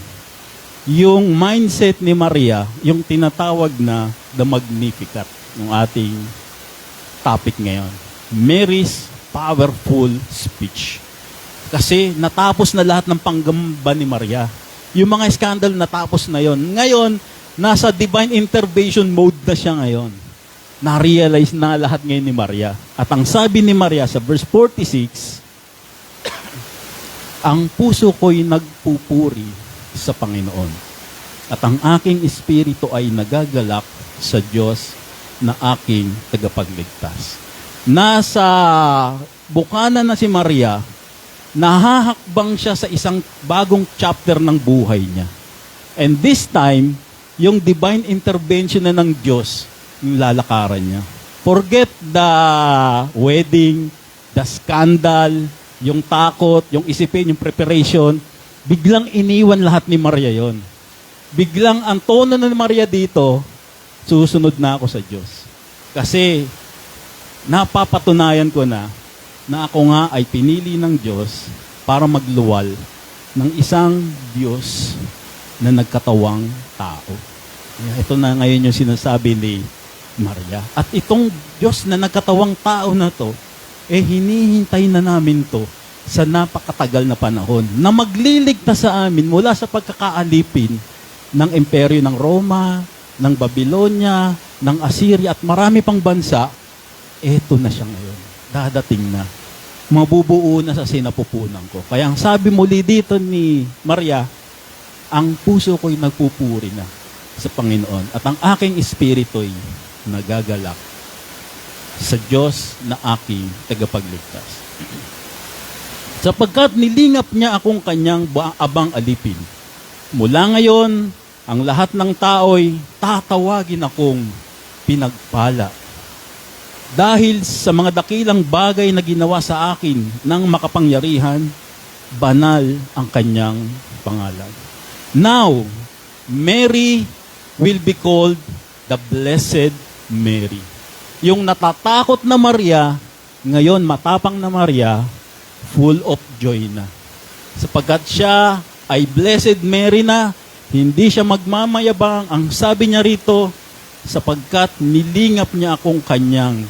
yung mindset ni Maria, yung tinatawag na the Magnificat, ng ating topic ngayon. Mary's powerful speech. Kasi natapos na lahat ng panggamba ni Maria. Yung mga scandal natapos na yon. Ngayon, nasa divine intervention mode na siya ngayon. Na-realize na lahat ngayon ni Maria. At ang sabi ni Maria sa verse 46, ang puso ko'y nagpupuri sa Panginoon. At ang aking espiritu ay nagagalak sa Diyos na aking tagapagligtas. Nasa bukana na si Maria, nahahakbang siya sa isang bagong chapter ng buhay niya. And this time, yung divine intervention na ng Diyos, yung lalakaran niya. Forget the wedding, the scandal, yung takot, yung isipin, yung preparation. Biglang iniwan lahat ni Maria yon. Biglang ang tono ni Maria dito, susunod na ako sa Diyos. Kasi napapatunayan ko na ako nga ay pinili ng Diyos para magluwal ng isang Diyos na nagkatawang tao. Ito na ngayon yung sinasabi ni Maria. At itong Diyos na nagkatawang tao na to, hinihintay na namin to sa napakatagal na panahon na magliligtas sa amin mula sa pagkakaalipin ng imperyo ng Roma, ng Babylonia, ng Assyria at marami pang bansa. Eto na siya ngayon. Dadating na. Mabubuo na sa sinapupunan ko. Kaya ang sabi muli dito ni Maria, ang puso ko'y nagpupuri na sa Panginoon at ang aking espiritu'y nagagalak sa Diyos na aking tagapagligtas. Sapagkat nilingap niya akong kanyang abang alipin. Mula ngayon, ang lahat ng tao'y tatawagin akong pinagpala. Dahil sa mga dakilang bagay na ginawa sa akin ng makapangyarihan, banal ang kanyang pangalan. Now, Mary will be called the Blessed Mary. Yung natatakot na Maria, ngayon matapang na Maria, full of joy na. Sapagkat siya ay Blessed Mary na, hindi siya magmamayabang. Ang sabi niya rito, sapagkat nilingap niya akong kanyang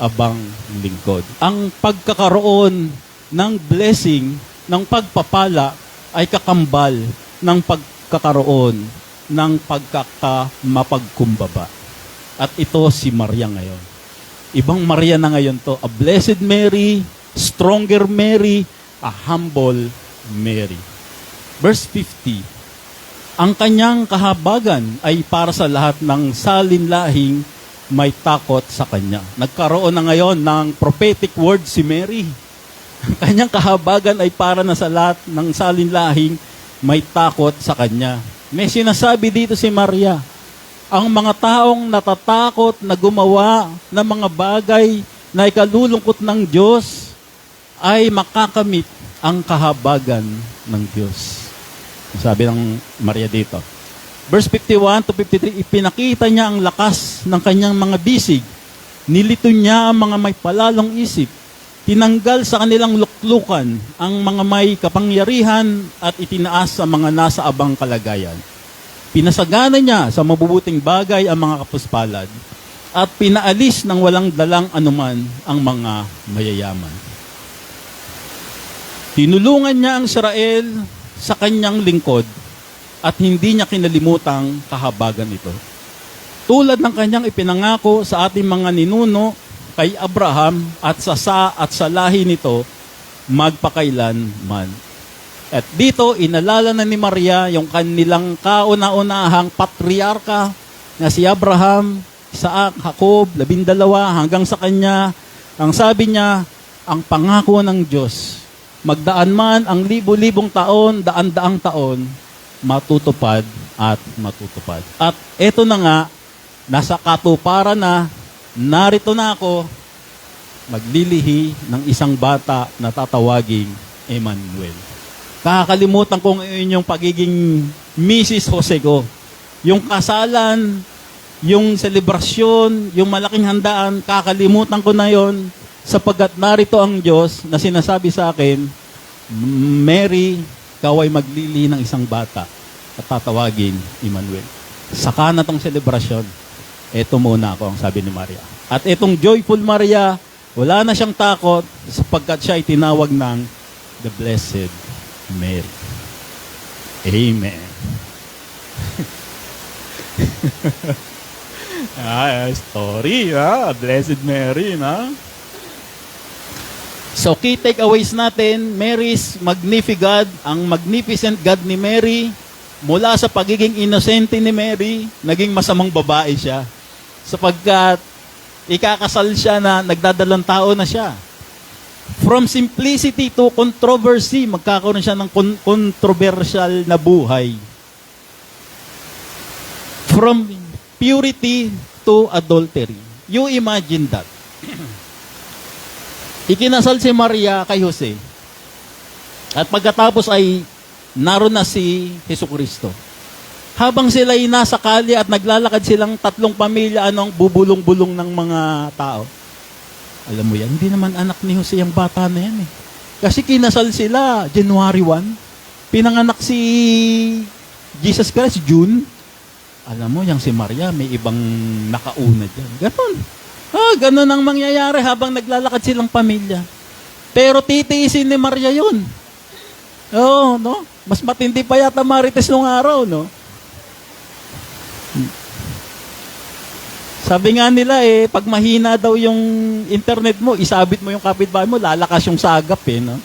abang lingkod. Ang pagkakaroon ng blessing, ng pagpapala, ay kakambal ng pagkakaroon ng pagkakamapagkumbaba. At ito si Maria ngayon. Ibang Maria na ngayon to. A Blessed Mary, Stronger Mary, a Humble Mary. Verse 50. Ang kanyang kahabagan ay para sa lahat ng salinlahing may takot sa kanya. Nagkaroon na ngayon ng prophetic word si Mary. Ang kanyang kahabagan ay para na sa lahat ng salinlahing may takot sa kanya. May sinasabi dito si Maria, ang mga taong natatakot na gumawa ng mga bagay na ikalulungkot ng Diyos ay makakamit ang kahabagan ng Diyos. Sabi ng Maria dito. Verse 51 to 53, ipinakita niya ang lakas ng kanyang mga bisig. Nilito niya ang mga may palalong isip. Tinanggal sa kanilang luklukan ang mga may kapangyarihan at itinaas sa mga nasa abang kalagayan. Pinasagana niya sa mabubuting bagay ang mga kapuspalad at pinaalis ng walang dalang anuman ang mga mayayaman. Tinulungan niya ang Israel sa kanyang lingkod at hindi niya kinalimutang kahabagan ito. Tulad ng kanyang ipinangako sa ating mga ninuno kay Abraham at sa lahi nito magpakailanman. At dito, inalala na ni Maria yung kanilang kauna-unahang patriarka na si Abraham, Isaac, Jacob, 12 hanggang sa kanya. Ang sabi niya, ang pangako ng Diyos, magdaan man ang libo-libong taon, daan-daang taon, matutupad at matutupad. At eto na nga, nasa katuparan na, narito na ako, maglilihi ng isang bata na tatawaging Emmanuel. Kakalimutan ko ngayon yung pagiging Mrs. Jose ko. Yung kasalan, yung selebrasyon, yung malaking handaan, kakalimutan ko na yon sapagkat narito ang Diyos na sinasabi sa akin, Mary, ikaw ay maglilihi ng isang bata at tatawagin Emmanuel. Saka na tong selebrasyon. Ito muna ako, ang sabi ni Maria. At itong joyful Maria, wala na siyang takot sapagkat siya ay tinawag ng the Blessed Mary. Amen. Story, Blessed Mary, na? So, key takeaways natin, Mary's Magnificat, ang magnificent God ni Mary, mula sa pagiging inosente ni Mary, naging masamang babae siya. Sapagkat, ikakasal siya na nagdadalang tao na siya. From simplicity to controversy, magkakaroon siya ng controversial na buhay. From purity to adultery. You imagine that. Ikinasal si Maria kay Jose. At pagkatapos ay naroon na si Jesucristo. Habang sila ay nasa kalye at naglalakad silang tatlong pamilya, anong bubulong-bulong ng mga tao. Alam mo yan, hindi naman anak ni Jose ang bata na yan eh. Kasi kinasal sila January 1. Pinanganak si Jesus Christ June. Alam mo, yung si Maria, may ibang nakauna dyan. Ganon. Ganon ang mangyayari habang naglalakad silang pamilya. Pero titiisin ni Maria yun. Oo, no? Mas matindi pa yata Marites nung araw, no? Sabi nga nila pag mahina daw yung internet mo, isabit mo yung kapitbahay mo, lalakas yung sagap no?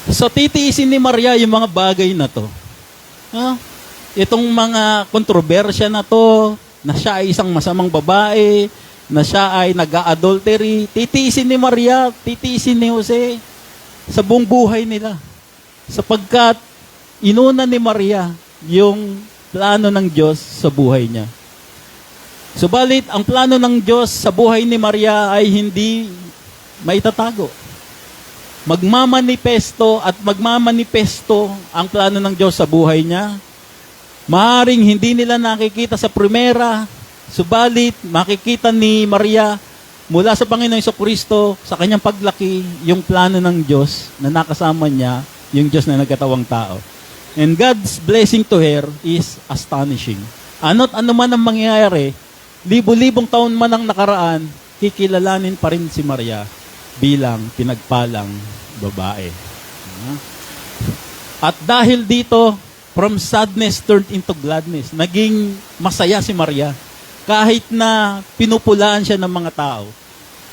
So, titiisin ni Maria yung mga bagay na to. Itong mga kontrobersya na to, na siya ay isang masamang babae, na siya ay nag-adultery, titiisin ni Maria, titiisin ni Jose sa buong buhay nila. Sapagkat inuna ni Maria yung plano ng Diyos sa buhay niya. Subalit, ang plano ng Diyos sa buhay ni Maria ay hindi maitatago. Magmamanifesto at magmamanifesto ang plano ng Diyos sa buhay niya. Maaring hindi nila nakikita sa primera, subalit makikita ni Maria mula sa Panginoong Jesucristo sa kanyang paglaki yung plano ng Diyos na nakasama niya, yung Diyos na nagkatawang tao. And God's blessing to her is astonishing. Ano't ano man ang mangyayari, libo-libong taon man ang nakaraan, kikilalanin pa rin si Maria bilang pinagpalang babae. At dahil dito, from sadness turned into gladness. Naging masaya si Maria. Kahit na pinupulaan siya ng mga tao.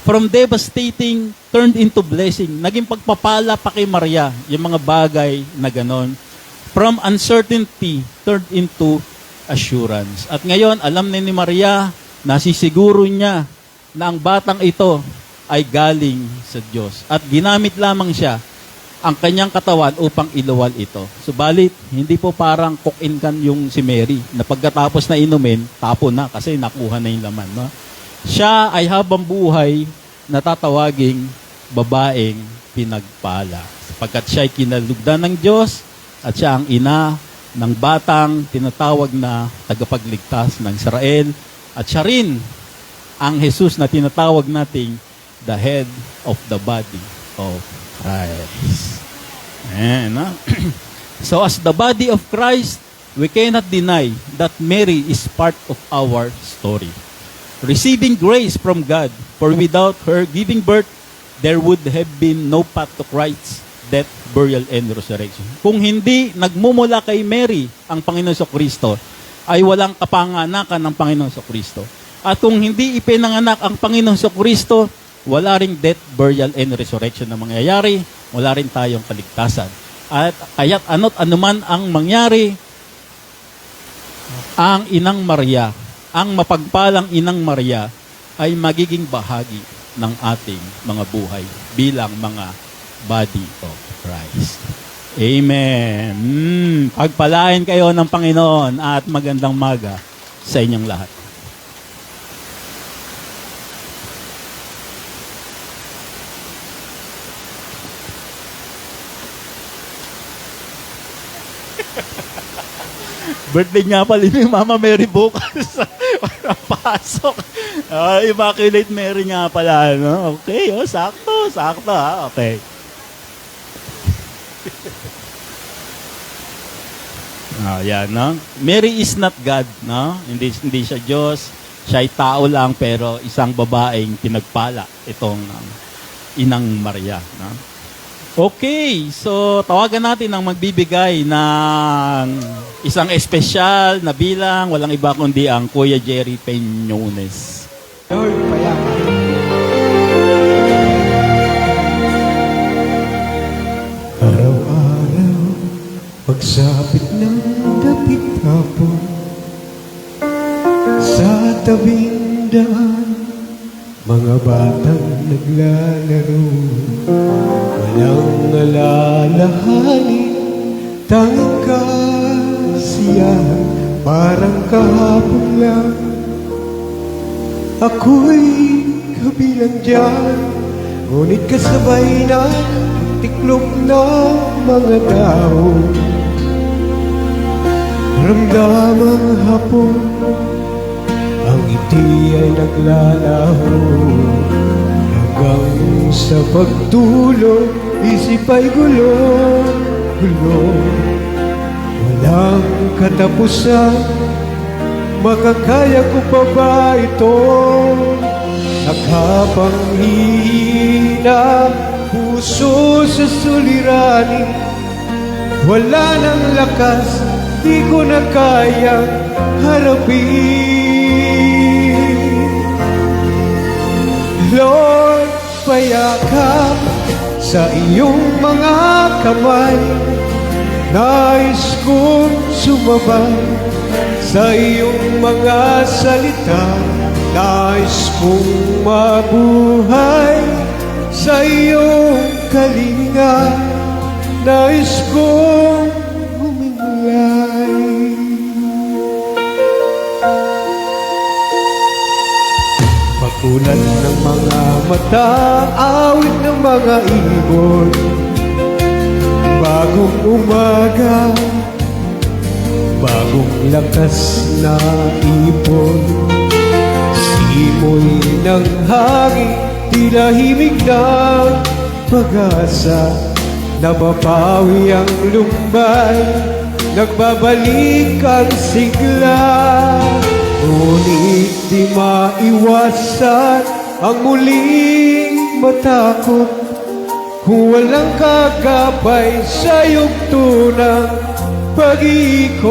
From devastating turned into blessing. Naging pagpapala pa kay Maria yung mga bagay na ganon. From uncertainty turned into assurance. At ngayon, alam na ni Maria, nasisiguro niya na ang batang ito ay galing sa Diyos. At ginamit lamang siya ang kanyang katawan upang iluwal ito. Subalit, hindi po parang cook-in-can yung si Mary na pagkatapos na inumin, tapo na kasi nakuha na yung laman. No? Siya ay habang buhay natatawaging babaeng pinagpala. Sapagkat siya ay kinalugdan ng Diyos at siya ang ina ng batang tinatawag na tagapagligtas ng Israel. At siya rin ang Jesus na tinatawag nating the head of the body of Christ. So as the body of Christ, we cannot deny that Mary is part of our story. Receiving grace from God, for without her giving birth, there would have been no path to Christ's death, burial, and resurrection. Kung hindi nagmumula kay Mary ang Panginoon Kristo, ay walang kapanganakan ng Panginoon Kristo. At kung hindi ipinanganak ang Panginoon Kristo, wala ring death, burial, and resurrection na mangyayari, wala rin tayong kaligtasan. At kaya't ano't anuman ang mangyari, ang Inang Maria, ang mapagpalang Inang Maria, ay magiging bahagi ng ating mga buhay bilang mga body of Christ. Amen. Pagpalain kayo ng Panginoon at magandang maga sa inyong lahat. Birthday nga pala ni Mama Mary bukas. Pasok. Immaculate Mary nga pala. No? Okay, sakto ha. Okay. Yan, no? Mary is not God, no? Hindi siya Diyos. Siya ay tao lang, pero isang babaeng pinagpala itong Inang Maria, no? Okay, so tawagan natin ang magbibigay ng isang espesyal na bilang, walang iba kundi ang Kuya Jerry Peñones. Lord, payaman. Araw-araw, pagsapit ng dapit hapon, sa tabing daan, mga batang naglalaro. Walang alalahanin, tanging kasiyahan, parang kahapon lang. Ako'y kabilang dyan, ngunit kasabay na tiklop ng mga tao. Ramdamang hapon, ang ngiti ay naglalaho. Hanggang sa pagtulog, isip ay gulo. Walang katapusan, makakaya ko pa ba ito? Nakapanghihina, puso sa suliranin. Wala nang lakas, di ko na kayang harapin. Lord, payakap sa iyong mga kamay. Nais kong sumabay sa iyong mga salita. Nais kong mabuhay sa iyong kalinga. Nais kong humilay. Pakulan ng mga mata, awit ng mga ibon. Bagong umaga, bagong lakas na ipon. Simoy ng hangin, tila himig ng pag-asa. Nababawi ang lumbay, nagbabalik ang sigla. Ngunit di maiwasan ang muling matakot kung walang kagabay sa yugto ng pag-iikot.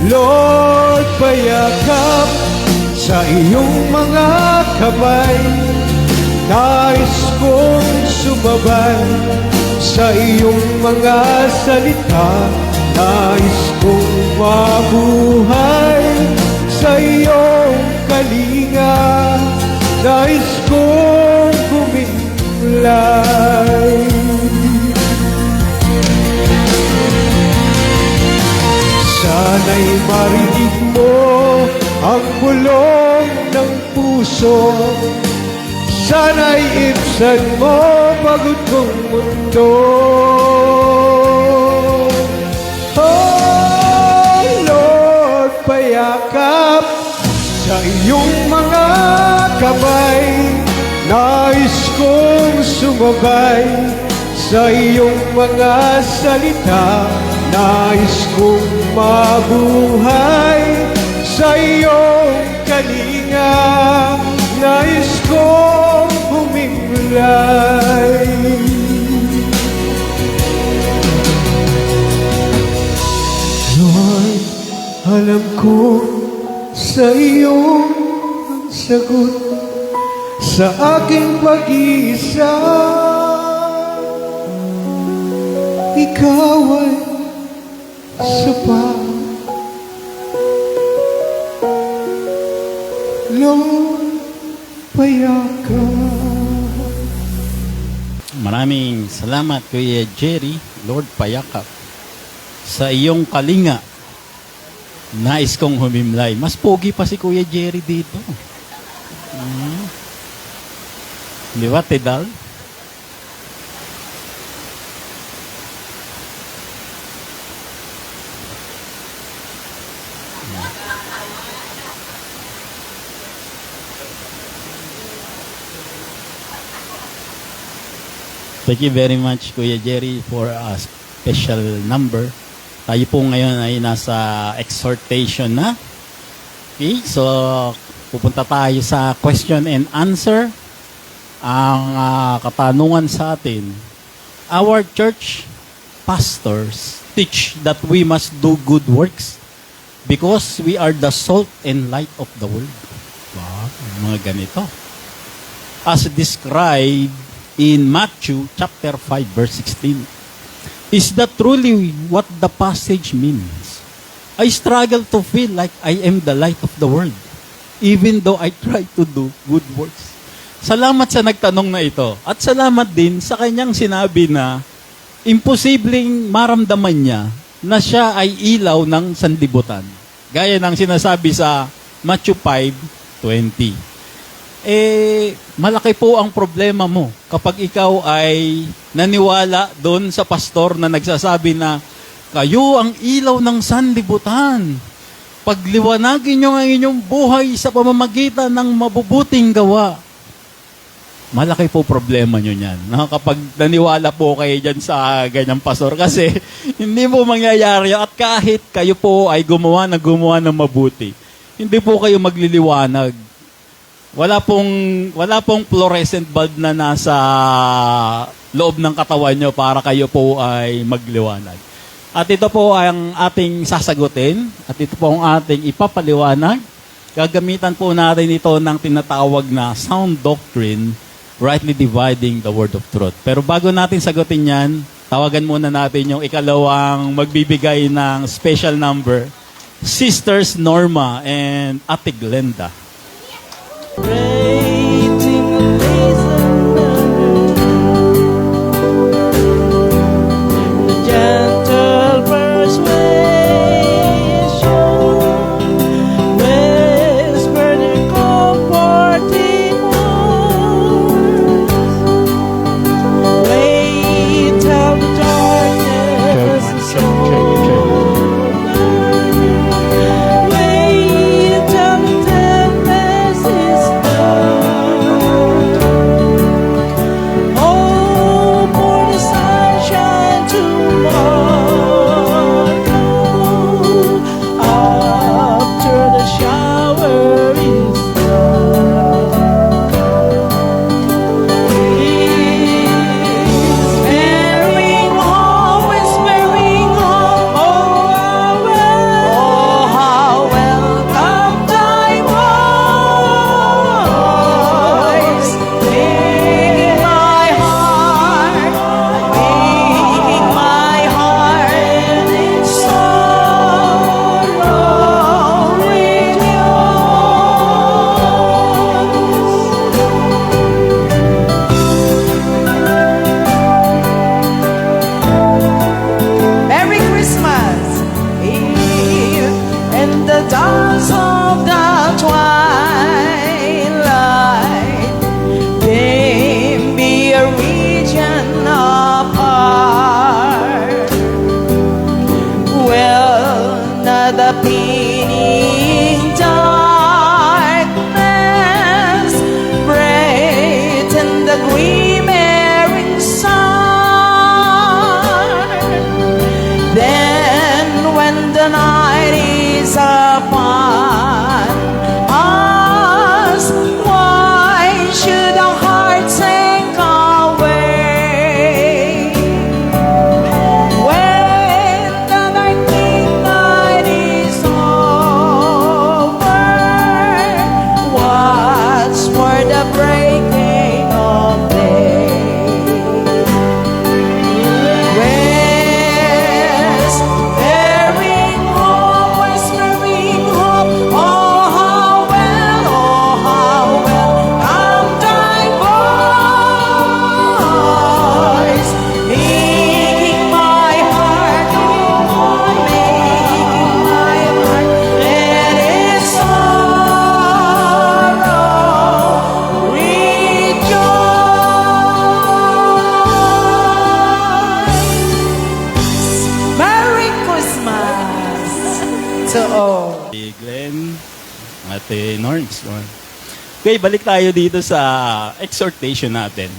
Lord, payakap sa iyong mga kamay. Nais kong sumabay sa iyong mga salita. Nais kong mabuhay sa iyong kalinga. Nais kong humilay. Sana'y marinig mo ang bulong ng puso. Sana'y ibsan mo pagod kong mundo. Oh Lord, payakap sa iyong mga kamay. Nais kong sumabay sa Sa iyong mga salita, nais kong mabuhay. Sa iyong kalinga, nais kong humimlay. Lord, alam ko sa iyong ang sagot sa aking pag-iisa. Ikaw ay sapat. Lord, payakap. Maraming salamat, Kuya Jerry. Lord, payakap. Sa iyong kalinga, nais kong humimlay. Mas pogi pa si Kuya Jerry dito. Di ba, Tidal? Thank you very much, Kuya Jerry, for a special number. Tayo po ngayon ay nasa exhortation na. Okay, so pupunta tayo sa question and answer. Ang katanungan sa atin, our church pastors teach that we must do good works because we are the salt and light of the world. Wow, mga ganito. As described in Matthew chapter 5 verse 16. Is that truly what the passage means? I struggle to feel like I am the light of the world, even though I try to do good works. Salamat sa nagtanong na ito. At salamat din sa kanyang sinabi na imposibleng maramdaman niya na siya ay ilaw ng sanlibutan. Gaya ng sinasabi sa Matthew 5:20. Malaki po ang problema mo kapag ikaw ay naniwala doon sa pastor na nagsasabi na kayo ang ilaw ng sanlibutan. Pagliwanagin nyo ang inyong buhay sa pamamagitan ng mabubuting gawa. Malaki po problema nyo yan. Kapag naniwala po kayo dyan sa ganyang pastor kasi hindi po mangyayari at kahit kayo po ay gumawa ng mabuti, hindi po kayo magliliwanag. Wala pong fluorescent bulb na nasa loob ng katawan nyo para kayo po ay magliwanag. At ito po ang ating sasagutin at ito po ang ating ipapaliwanag. Gagamitan po natin ito ng tinatawag na sound doctrine, rightly dividing the word of truth. Pero bago natin sagutin yan, tawagan muna natin yung ikalawang magbibigay ng special number, Sisters Norma and Ate Glenda. Great in the days of the gentle persuasion, whispered in comforting words. Wait till the darkness is over. Wait till the tempest is glimmering sun. Panginoon. Si Glenn, Ate Norns. Okay, balik tayo dito sa exhortation natin.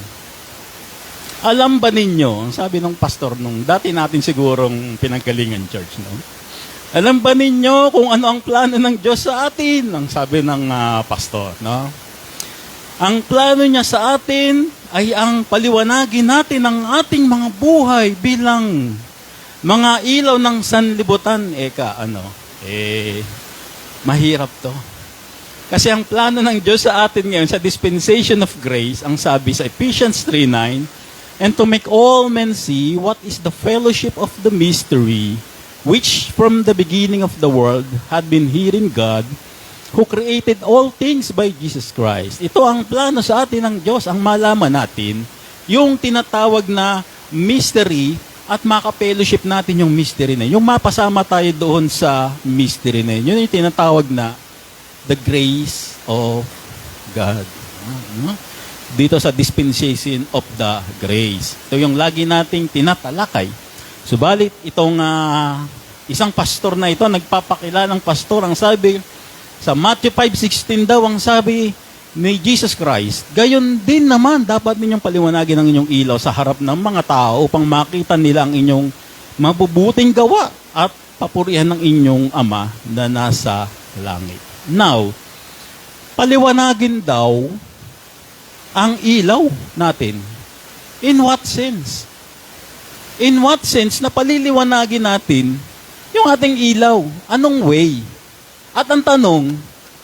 Alam ba ninyo, sabi ng pastor nung dati natin sigurong pinanggalingan church, no? Alam ba ninyo kung ano ang plano ng Diyos sa atin? Ang sabi ng pastor, no? Ang plano niya sa atin ay ang paliwanagin natin ang ating mga buhay bilang mga ilaw ng sanlibutan. Mahirap to. Kasi ang plano ng Diyos sa atin ngayon sa dispensation of grace, ang sabi sa Ephesians 3:9, and to make all men see what is the fellowship of the mystery, which from the beginning of the world had been hid in God, who created all things by Jesus Christ. Ito ang plano sa atin ng Diyos, ang malaman natin, yung tinatawag na mystery, at maka-fellowship natin yung mystery na yun. Yung mapasama tayo doon sa mystery na yun. Yun yung tinatawag na the grace of God. Dito sa dispensation of the grace. Ito yung lagi nating tinatalakay. Subalit, itong isang pastor na ito, nagpapakilalang pastor, ang sabi, sa Matthew 5:16 daw, ang sabi ni Jesus Christ, gayon din naman dapat ninyong paliwanagin ang inyong ilaw sa harap ng mga tao upang makita nila ang inyong mabubuting gawa at papurihan ng inyong Ama na nasa langit. Now, paliwanagin daw ang ilaw natin. In what sense? In what sense na paliliwanagin natin yung ating ilaw? Anong way? At ang tanong,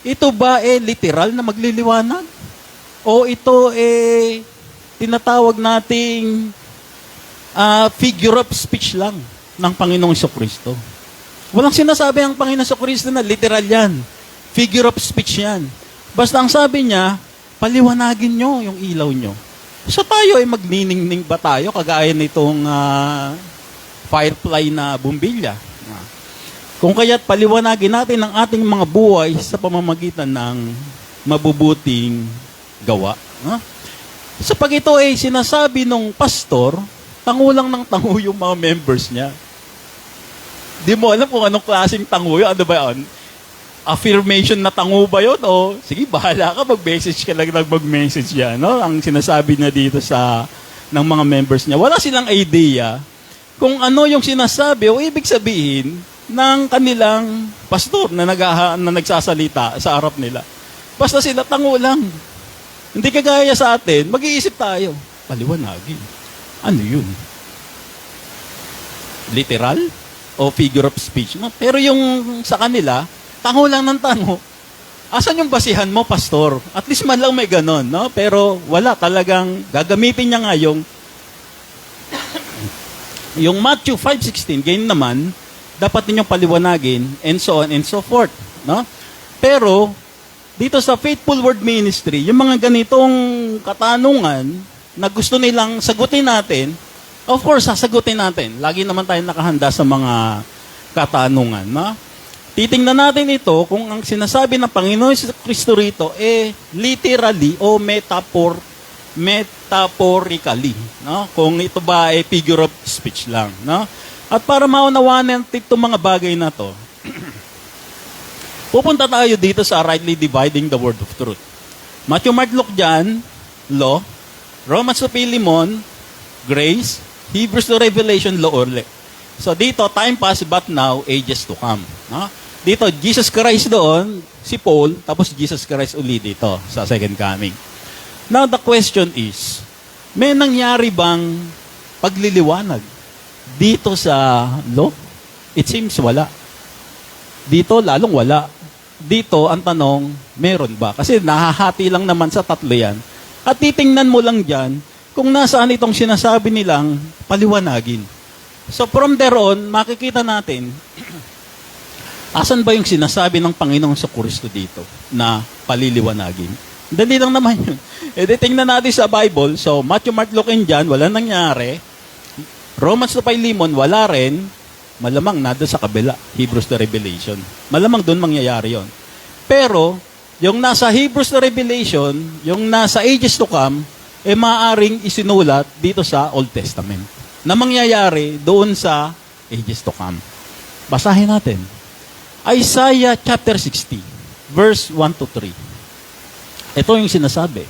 ito ba literal na magliliwanag? O ito tinatawag nating figure of speech lang ng Panginoong Jesucristo? Walang sinasabi ang Panginoong Jesucristo na literal yan. Figure of speech yan. Basta ang sabi niya, paliwanagin nyo yung ilaw nyo. So tayo magniningning ba tayo kagaya nitong firefly na bumbilya? Kung kaya't paliwanagin natin ang ating mga buhay sa pamamagitan ng mabubuting gawa. So pag ito sinasabi nung pastor, tangulang ng tango yung mga members niya. Di mo alam kung anong klaseng tango yun. Ano ba yun? Affirmation na tango ba yun? O sige, bahala ka, mag-message ka lang mag-message yan. No? Ang sinasabi niya dito ng mga members niya. Wala silang idea kung ano yung sinasabi o ibig sabihin ng kanilang pastor na nagsasalita sa harap nila. Basta sila tango lang. Hindi kagaya sa atin, mag-iisip tayo. Paliwanagin. Ano yun? Literal? O figure of speech? No? Pero yung sa kanila, tango lang ng tango. Asan yung basihan mo, pastor? At least man lang may ganon. No? Pero wala, talagang gagamitin niya nga yung Matthew 5:16, ganyan naman, dapat ninyong paliwanagin, and so on and so forth. No? Pero, dito sa Faithful Word Ministry, yung mga ganitong katanungan na gusto nilang sagutin natin, of course, sasagutin natin. Lagi naman tayo nakahanda sa mga katanungan. No? Titingnan natin ito kung ang sinasabi ng Panginoon Kristo rito literally o metaphorically. No? Kung ito ba figure of speech lang. No? At para maunawanan itong mga bagay na to, pupunta tayo dito sa rightly dividing the word of truth. Matthew, Mark, Luke, John, law. Romans to Philemon, grace. Hebrews to Revelation, law or le. So dito, time past but now, ages to come. No? Dito, Jesus Christ doon, si Paul, tapos Jesus Christ uli dito sa second coming. Now the question is, may nangyari bang pagliliwanag dito sa law? It seems wala. Dito, lalong wala. Dito, ang tanong, meron ba? Kasi nahahati lang naman sa tatlo yan. At titingnan mo lang dyan, kung nasaan itong sinasabi nilang paliwanagin. So from there on, makikita natin, asan ba yung sinasabi ng Panginoong Jesucristo dito na paliliwanagin? Dali lang naman yun. Tingnan natin sa Bible. So Matthew, Mark, Luke, and John, wala nangyari. Romans to Philemon, wala rin. Malamang nado sa kabila, Hebrews to Revelation. Malamang doon mangyayari yon. Pero, yung nasa Hebrews to Revelation, yung nasa ages to come, maaaring isinulat dito sa Old Testament. Na mangyayari doon sa ages to come. Basahin natin. Isaiah chapter 60, verse 1 to 3. Ito yung sinasabi.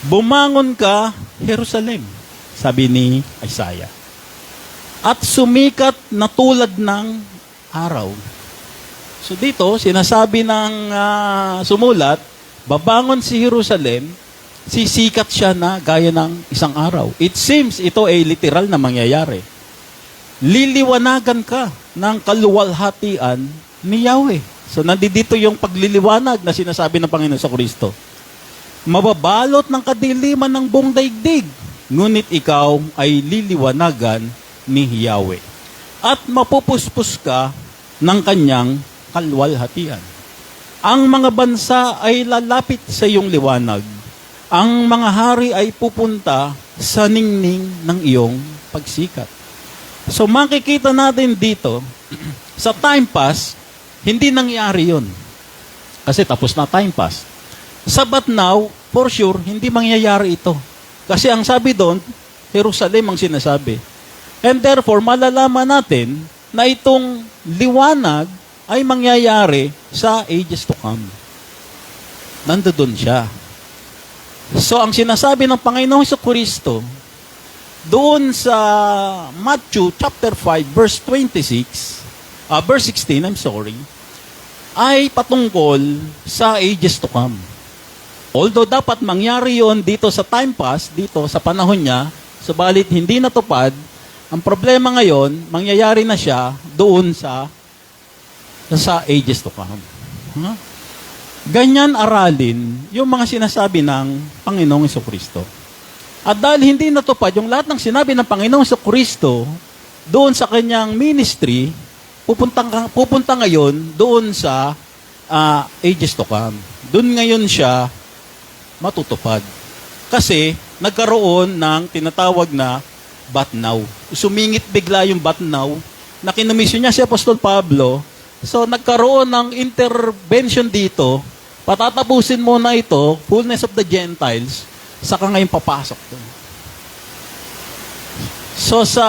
Bumangon ka, Jerusalem, sabi ni Isaiah. At sumikat na tulad ng araw. So dito, sinasabi ng sumulat, babangon si Jerusalem, sisikat siya na gaya ng isang araw. It seems ito ay literal na mangyayari. Liliwanagan ka ng kaluwalhatian ni Yahweh. So nandito yung pagliliwanag na sinasabi ng Panginoon sa Kristo. Mababalot ng kadiliman ng buong daigdig, ngunit ikaw ay liliwanagan ni Yahweh. At mapupuspos ka ng kanyang kalwalhatian. Ang mga bansa ay lalapit sa iyong liwanag. Ang mga hari ay pupunta sa ningning ng iyong pagsikat. So makikita natin dito, sa time pass, hindi nangyari yun. Kasi tapos na time pass. Sa but now, for sure, hindi mangyayari ito. Kasi ang sabi doon, Jerusalem ang sinasabi. And therefore, malalaman natin na itong liwanag ay mangyayari sa ages to come. Nandoon siya. So, ang sinasabi ng Panginoong Kristo, doon sa Matthew chapter 5, verse 16, ay patungkol sa ages to come. Although dapat mangyari yon dito sa time pass, dito sa panahon niya, subalit hindi natupad, ang problema ngayon, mangyayari na siya doon sa ages to come. Huh? Ganyan aralin yung mga sinasabi ng Panginoong Kristo. At dahil hindi natupad yung lahat ng sinabi ng Panginoong Kristo doon sa kanyang ministry, pupunta ngayon doon sa ages to come. Doon ngayon siya matutupad. Kasi nagkaroon ng tinatawag na but now. Sumingit bigla yung but now na kinumisyon niya si Apostol Pablo. So nagkaroon ng intervention dito. Patatapusin mo na ito, fullness of the Gentiles, saka ngayon papasok doon. So sa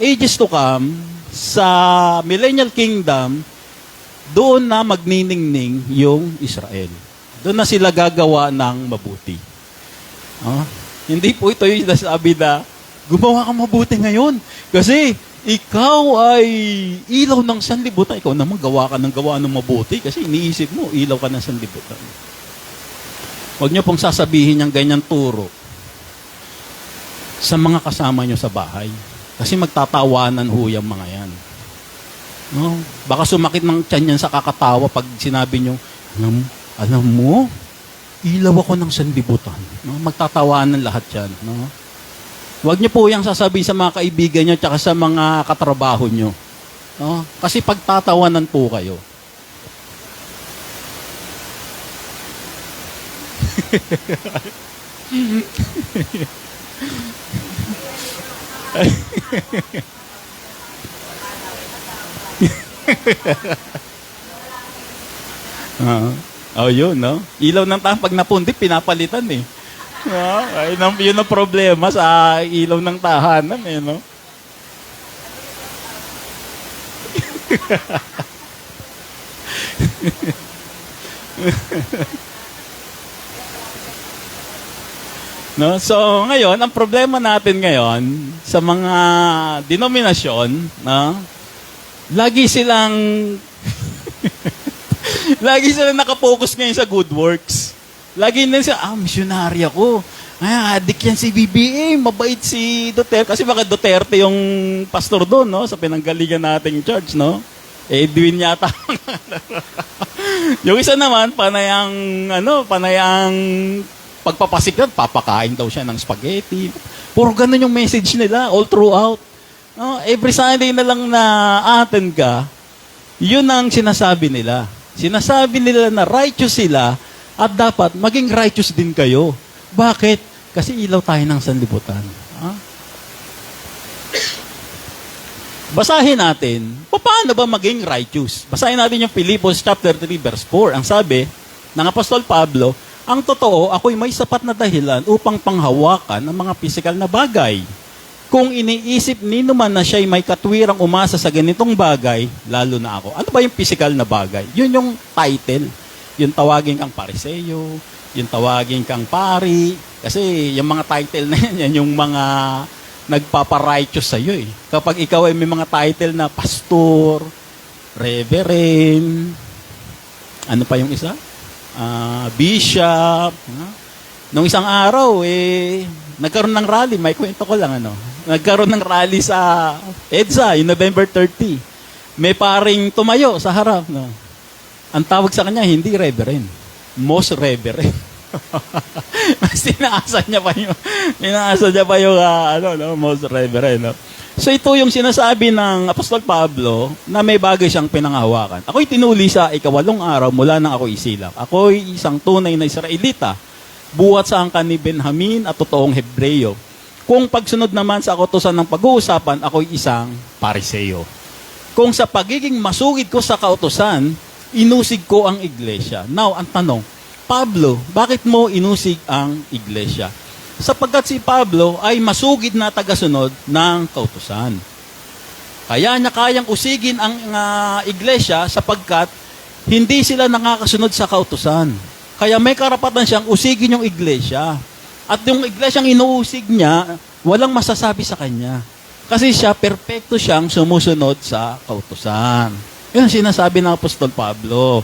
ages to come, sa millennial kingdom, doon na magniningning yung Israel. Doon na sila gagawa ng mabuti. Hindi po ito yung nasabi na, gumawa ka mabuti ngayon. Kasi ikaw ay ilaw ng sanlibutan. Ikaw naman gawa ka ng mabuti kasi iniisip mo, ilaw ka ng sanlibutan. Huwag niyo pong sasabihin yung ganyan turo sa mga kasama niyo sa bahay. Kasi magtatawanan ho yung mga yan. No? Baka sumakit ng tiyan yan sa kakatawa pag sinabi niyo, alam mo, ilaw ako ng sanlibutan. No? Magtatawanan lahat yan. No? Huwag niyo po yung sasabihin sa mga kaibigan niyo at sa mga katrabaho niyo. No? Kasi pagtatawanan po kayo. Yun, no? Ilaw ng tahan, pag napundip, pinapalitan eh. Yun ang problema sa ilaw ng tahanan eh, no? No? So, ngayon, ang problema natin ngayon sa mga denominasyon, no? Lagi silang nakapokus ngayon sa good works. Lagi na siya, missionary ako. Adik yan si BBM, mabait si Duterte. Kasi baka Duterte yung pastor doon, no? Sa pinanggalingan nating church, no? Edwin yata. Yung isa naman, panayang pagpapasikat, papakain daw siya ng spaghetti. Puro ganun yung message nila all throughout. No? Every Sunday na lang na attend ka, yun ang sinasabi nila. Sinasabi nila na righteous sila at dapat maging righteous din kayo. Bakit? Kasi ilaw tayo ng sanlibutan. Basahin natin, paano ba maging righteous? Basahin natin yung Philippians chapter 3 verse 4. Ang sabi ng Apostol Pablo, ang totoo, ako'y may sapat na dahilan upang panghawakan ang mga physical na bagay. Kung iniisip nino man na siya'y may katwirang umasa sa ganitong bagay, lalo na ako. Ano ba yung physical na bagay? Yun yung title. Yung tawagin kang pariseyo, yung tawagin kang pari. Kasi yung mga title na yan yung mga nagpapa-righteous sa'yo eh. Kapag ikaw ay may mga title na pastor, reverend, ano pa yung isa? Bishop. Nung isang araw, nagkaroon ng rally. May kwento ko lang, Nagkaroon ng rally sa EDSA, yung November 30. May paring tumayo sa harap, Ang tawag sa kanya, hindi reverend. Most reverend. Mas inaasa niya pa yung, most reverend, So ito yung sinasabi ng Apostol Pablo na may bagay siyang pinanghawakan. Ako'y tinuli sa 8 araw mula nang ako'y isilang. Ako'y isang tunay na Israelita, buhat sa angkan ni Benjamin at totoong Hebreyo. Kung pagsunod naman sa kautusan ng pag-uusapan, ako'y isang pariseyo. Kung sa pagiging masugid ko sa kautusan, inusig ko ang iglesia. Now, ang tanong, Pablo, bakit mo inusig ang iglesia? Sapagkat si Pablo ay masugid na tagasunod ng kautusan. Kaya niya kayang usigin ang iglesia sapagkat hindi sila nakakasunod sa kautusan. Kaya may karapatan siyang usigin yung iglesia. At yung iglesyang inuusig niya, walang masasabi sa kanya. Kasi siya, perpekto siyang sumusunod sa kautusan. Yan sinasabi ng Apostol Pablo.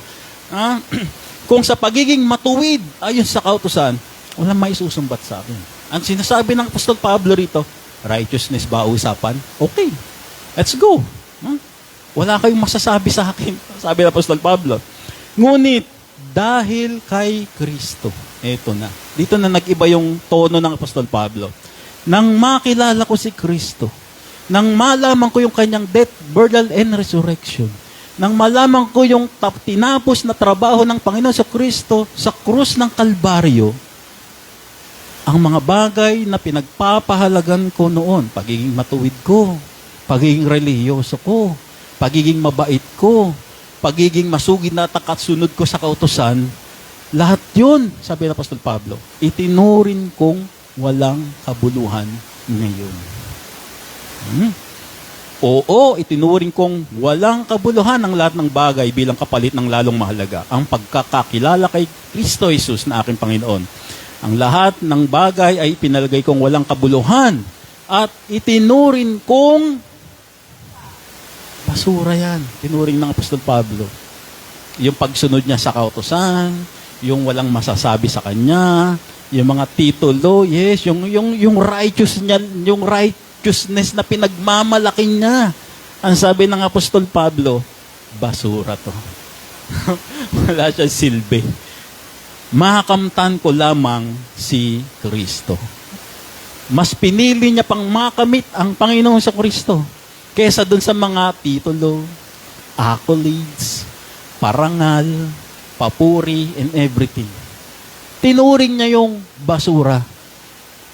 Kung sa pagiging matuwid ayon sa kautusan, walang maisusumbat sa akin. Ang sinasabi ng Apostol Pablo rito, righteousness ba usapan? Okay, let's go. Wala kayong masasabi sa akin, sabi ng Apostol Pablo. Ngunit, dahil kay Kristo, eto na. Dito na nag-iba yung tono ng Apostol Pablo. Nang makilala ko si Kristo, nang malaman ko yung kanyang death, burial, and resurrection, nang malaman ko yung tinapos na trabaho ng Panginoon sa Kristo sa krus ng Kalbaryo, ang mga bagay na pinagpapahalagan ko noon, pagiging matuwid ko, pagiging relihiyoso ko, pagiging mabait ko, pagiging masugid na takatsunod ko sa kautusan, lahat yun, sabi ng Apostol Pablo, itinurin kong walang kabuluhan ngayon. Oo, itinuring kong walang kabuluhan ang lahat ng bagay bilang kapalit ng lalong mahalaga, ang pagkakakilala kay Kristo Jesus na aking Panginoon. Ang lahat ng bagay ay pinalagay kong walang kabuluhan at itinurin kong basura yan. Tinuring ng Apostol Pablo. Yung pagsunod niya sa kautusan, yung walang masasabi sa kanya, yung mga titulo, yes, yung righteous niya, yung righteousness na pinagmamalaki niya. Ang sabi ng Apostol Pablo, basura to. Wala siyang silbi. Makamtan ko lamang si Kristo. Mas pinili niya pang makamit ang Panginoon sa Kristo kaysa dun sa mga titulo, accolades, parangal, papuri, and everything. Tinuring niya yung basura.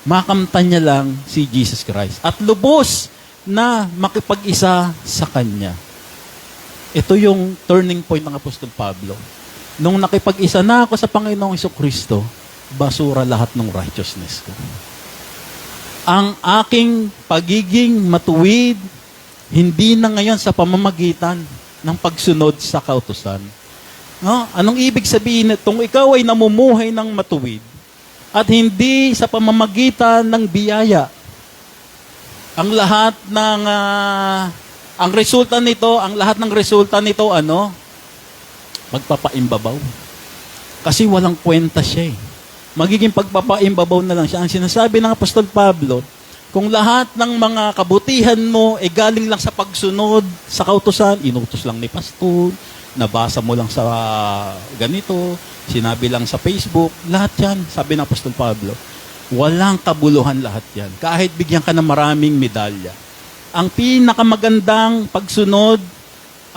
Makamtan niya lang si Jesus Christ. At lubos na makipag-isa sa Kanya. Ito yung turning point ng Apostol Pablo. Nung nakipag-isa na ako sa Panginoong Jesucristo, basura lahat ng righteousness ko. Ang aking pagiging matuwid, hindi na ngayon sa pamamagitan ng pagsunod sa kautusan. No? Anong ibig sabihin itong ikaw ay namumuhay ng matuwid at hindi sa pamamagitan ng biyaya? Ang lahat ng ang lahat ng resulta nito magpapaimbabaw. Kasi walang kwenta siya eh. Magiging pagpapaimbabaw na lang siya. Ang sinasabi ng Apostol Pablo, kung lahat ng mga kabutihan mo galing lang sa pagsunod sa kautusan, inutos lang ni pastor, nabasa mo lang sa ganito, sinabi lang sa Facebook, lahat yan, sabi ng Apostol Pablo, walang kabuluhan lahat yan. Kahit bigyan ka ng maraming medalya. Ang pinakamagandang pagsunod,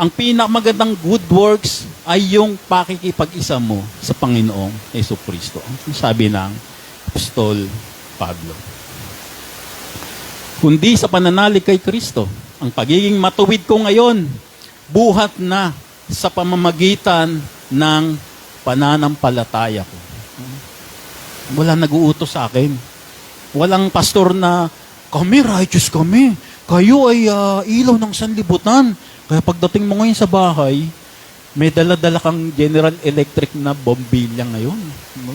ang pinakamagandang good works ay yung pakikipag-isa mo sa Panginoong Jesucristo. Ang sabi ng Apostol Pablo. Kundi sa pananalig kay Kristo, ang pagiging matuwid ko ngayon, buhat na sa pamamagitan ng pananampalataya ko. Walang nag-uutos sa akin. Walang pastor na kami, righteous kami. Kayo ay ilaw ng sanlibutan. Kaya pagdating mo ngayon sa bahay, may dala-dala kang General Electric na bombilya ngayon. No?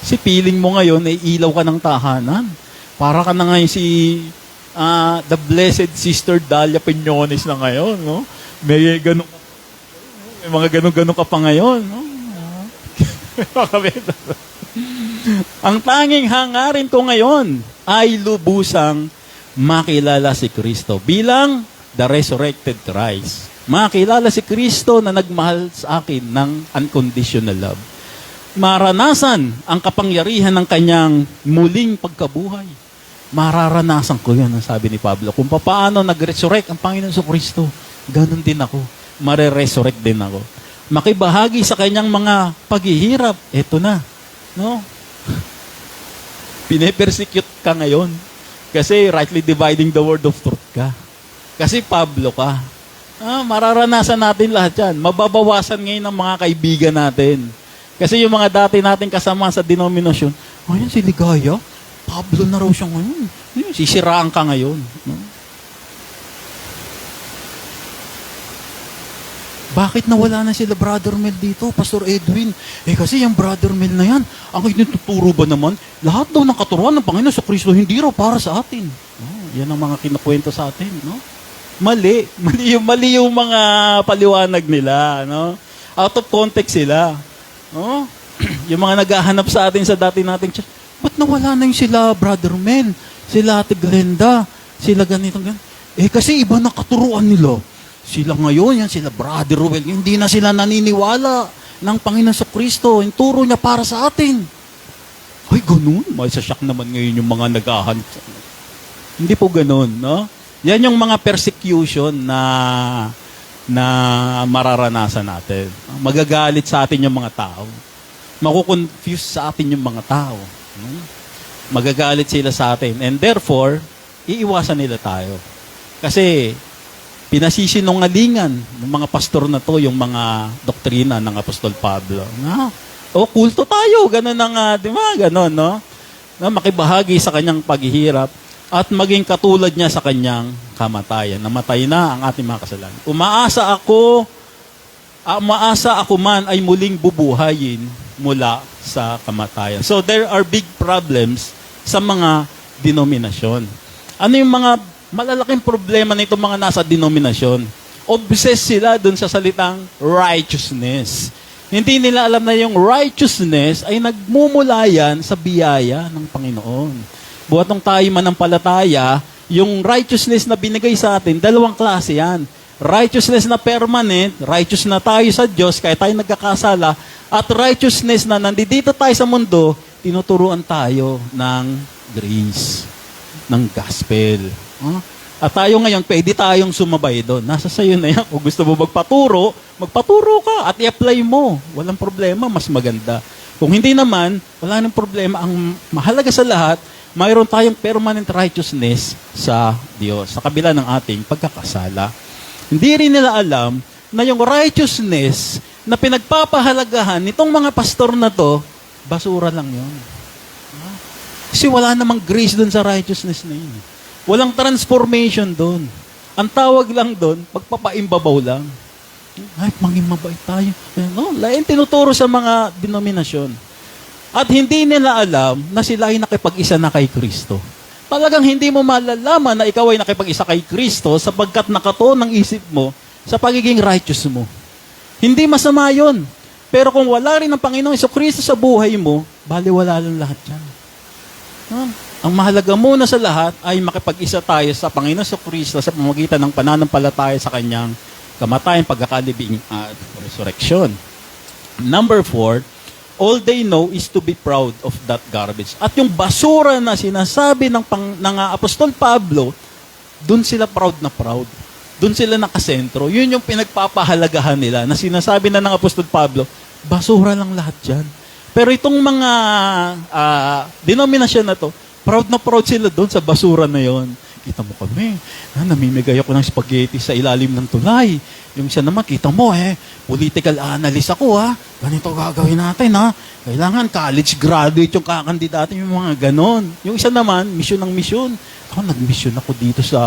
Si feeling mo ngayon ay ilaw ka ng tahanan. Para ka na ngayon si the Blessed Sister Dalia Piñones na ngayon. No? May mga ganun-ganun ka pa ngayon. No? Ang tanging hangarin ko ngayon ay lubusang makilala si Kristo bilang the resurrected Christ. Makilala si Kristo na nagmahal sa akin ng unconditional love. Maranasan ang kapangyarihan ng kanyang muling pagkabuhay. Mararanasan ko yun, ang sabi ni Pablo. Kung paano nag-resurrect ang Panginoon sa Kristo, ganun din ako. Mare-resurrect din ako. Makibahagi sa kanyang mga paghihirap. Eto na. No? Pine-persecute ka ngayon. Kasi rightly dividing the word of truth ka. Kasi Pablo ka. Mararanasan natin lahat yan. Mababawasan ngayon ng mga kaibigan natin. Kasi yung mga dati nating kasama sa denominasyon, ayun si Ligaya, Pablo na raw siya ngayon. Sisiraan ka ngayon. No? Bakit nawala na sila Brother Mel dito, Pastor Edwin? Kasi yung Brother Mel na yan, ang ituturo ba naman, lahat daw ng katuruan ng Panginoon sa Kristo, hindi raw para sa atin. Yan ang mga kinukwento sa atin. No? Mali yung mga paliwanag nila. No? Out of context sila. No? Yung mga naghahanap sa atin sa dati nating church, ba't nawala na yung sila Brother Mel, sila Ate Glenda, sila ganito. Kasi iba na katuruan nila. Sila ngayon, yan sila Brother Ruel, hindi na sila naniniwala ng Panginoon sa Kristo. Yung turo niya para sa atin. Ay, ganun. May sasyak naman ngayon yung mga naghahanap. Hindi po ganun, no? Yan yung mga persecution na mararanasan natin. Magagalit sa atin yung mga tao. Makukonfuse sa atin yung mga tao. Magagalit sila sa atin. And therefore, iiwasan nila tayo. Kasi, pinasisinungalingan ng mga pastor na to, yung mga doktrina ng Apostol Pablo. Kulto tayo. Ganun ang, di ba? Ganun, no? Makibahagi sa kanyang paghihirap at maging katulad niya sa kanyang kamatayan. Namatay na ang ating mga kasalanan. Umaasa ako man ay muling bubuhayin mula sa kamatayan. So there are big problems sa mga denominasyon. Ano yung mga malalaking problema nito mga nasa denominasyon? Obsessed sila dun sa salitang righteousness. Hindi nila alam na yung righteousness ay nagmumula yan sa biyaya ng Panginoon. Buhat nung tayo manampalataya, yung righteousness na binigay sa atin, dalawang klase yan. Righteousness na permanent, righteous na tayo sa Diyos, kaya tayo nagkakasala, at righteousness na nandito tayo sa mundo, tinuturuan tayo ng grace, ng gospel. At tayo ngayon, pwede tayong sumabay doon. Nasa sayo na yan. Kung gusto mo magpaturo ka at i-apply mo. Walang problema, mas maganda. Kung hindi naman, wala nang problema. Ang mahalaga sa lahat, mayroon tayong permanent righteousness sa Diyos, sa kabila ng ating pagkakasala. Hindi rin nila alam na yung righteousness na pinagpapahalagahan nitong mga pastor na to, basura lang yun. Kasi wala namang grace doon sa righteousness na yun. Walang transformation doon. Ang tawag lang doon, pagpapaimbabaw lang. Ay, maging mabait tayo. No, lain tinuturo sa mga denominasyon. At hindi nila alam na sila ay nakipag-isa na kay Kristo. Talagang hindi mo malalaman na ikaw ay nakipag-isa kay Kristo sapagkat nakatuon ang isip mo sa pagiging righteous mo. Hindi masama yun. Pero kung wala rin ang Panginoong Kristo sa buhay mo, baliwala lang lahat yan. Ang mahalaga muna sa lahat ay makipag-isa tayo sa Panginoon Kristo sa pamamagitan ng pananampalataya sa Kanyang kamatayan, pagkakalibing at resurrection. Number 4, all they know is to be proud of that garbage. At yung basura na sinasabi ng Apostol Pablo, dun sila proud na proud. Dun sila nakasentro. Yun yung pinagpapahalagahan nila na sinasabi na ng Apostol Pablo, basura lang lahat yan. Pero itong mga denominasyon na to, proud na proud sila dun sa basura na yon. Kita mo kami. Namimigay ako ng spaghetti sa ilalim ng tulay. Yung siya naman, kita mo political analyst ako Ganito gagawin natin Kailangan college graduate yung kakandidato, yung mga ganon. Yung isa naman, mission ng mission. Ako, nag-mission ako dito sa